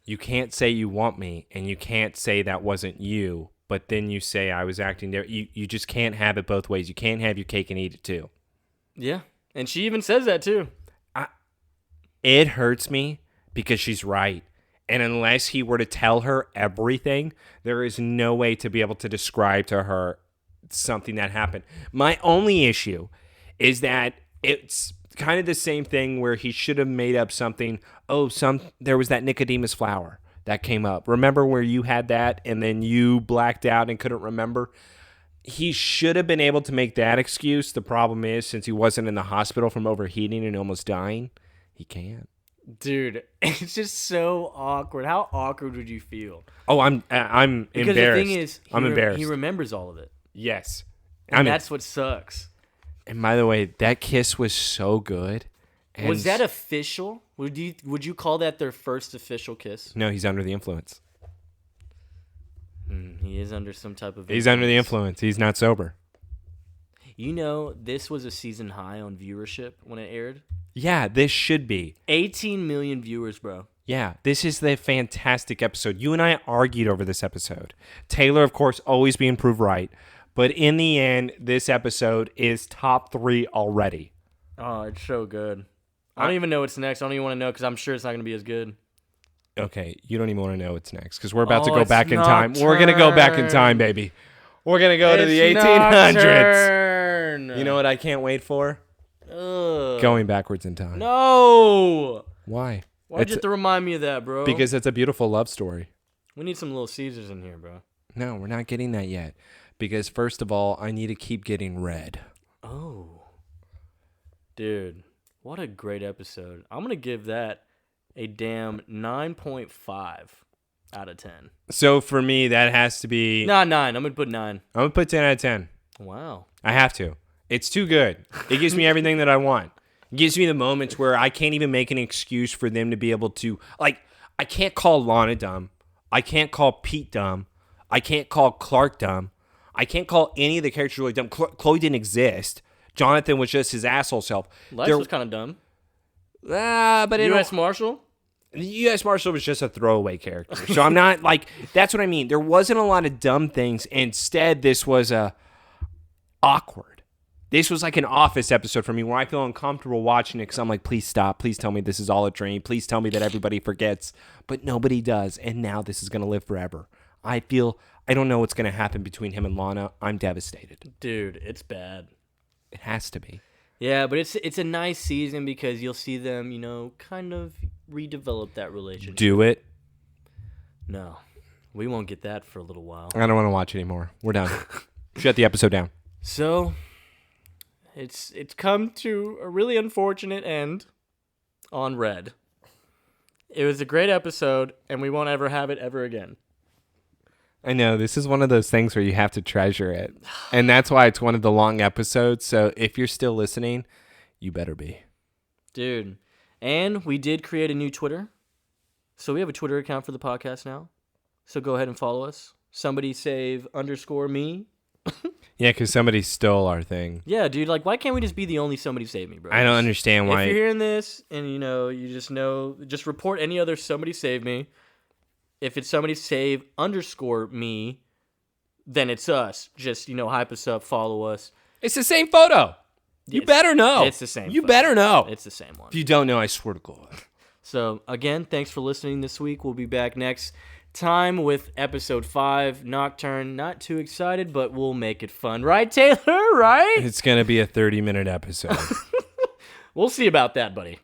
You can't say you want me, and you can't say that wasn't you, but then you say I was acting there. You just can't have it both ways. You can't have your cake and eat it too. Yeah. And she even says that too. It hurts me because she's right. And unless he were to tell her everything, there is no way to be able to describe to her something that happened. My only issue is that it's kind of the same thing where he should have made up something. There was that Nicodemus flower that came up. Remember where you had that and then you blacked out and couldn't remember? He should have been able to make that excuse. The problem is, since he wasn't in the hospital from overheating and almost dying, he can't. Dude, it's just so awkward. How awkward would you feel? Oh, I'm embarrassed. Because the thing is, I'm embarrassed. He remembers all of it. Yes. And that's what sucks. And by the way, that kiss was so good. And was that official? Would you call that their first official kiss? No, he's under the influence. He is under some type of influence. He's under the influence. He's not sober. You know, this was a season high on viewership when it aired. Yeah, this should be. 18 million viewers, bro. Yeah, this is the fantastic episode. You and I argued over this episode. Taylor, of course, always being proved right. But in the end, this episode is top 3 already. Oh, it's so good. I don't even know what's next. I don't even want to know because I'm sure it's not going to be as good. Okay, you don't even want to know what's next because we're about to go back in time. We're going to go back in time, baby. We're going to go to the 1800s. Nocturne. You know what I can't wait for? Ugh. Going backwards in time. No. Why? Why'd you have to remind me of that, bro? Because it's a beautiful love story. We need some Little Caesars in here, bro. No, we're not getting that yet. Because first of all, I need to keep getting red. Oh. Dude, what a great episode. I'm going to give that a damn 9.5 out of 10. So for me, that has to be... Not 9. I'm going to put 9. I'm going to put 10 out of 10. Wow. I have to. It's too good. It gives me everything that I want. It gives me the moments where I can't even make an excuse for them to be able to... Like, I can't call Lana dumb. I can't call Pete dumb. I can't call Clark dumb. I can't call any of the characters really dumb. Chloe didn't exist. Jonathan was just his asshole self. Lex was kind of dumb. But U.S. Marshal? The U.S. Marshal was just a throwaway character. So I'm not like, that's what I mean. There wasn't a lot of dumb things. Instead, this was awkward. This was like an Office episode for me where I feel uncomfortable watching it because I'm like, please stop. Please tell me this is all a dream. Please tell me that everybody forgets. But nobody does. And now this is going to live forever. I don't know what's going to happen between him and Lana. I'm devastated. Dude, it's bad. It has to be. Yeah, but it's a nice season because you'll see them, kind of redevelop that relationship. Do it. No, we won't get that for a little while. I don't want to watch anymore. We're done. Shut the episode down. So, it's come to a really unfortunate end on Red. It was a great episode, and we won't ever have it ever again. I know, this is one of those things where you have to treasure it. And that's why it's one of the long episodes. So if you're still listening, you better be. Dude. And we did create a new Twitter. So we have a Twitter account for the podcast now. So go ahead and follow us. Somebody save _me. Yeah, because somebody stole our thing. Yeah, dude. Like, why can't we just be the only somebody save me, bro? I don't understand why. If you're hearing this and, just report any other somebody save me. If it's somebody save _me, then it's us. Just, hype us up, follow us. It's the same photo. You better know. It's the same You photo. better know. It's the same one. If you don't know, I swear to God. So, again, thanks for listening this week. We'll be back next time with episode 5, Nocturne. Not too excited, but we'll make it fun. Right, Taylor? Right? It's going to be a 30-minute episode. We'll see about that, buddy.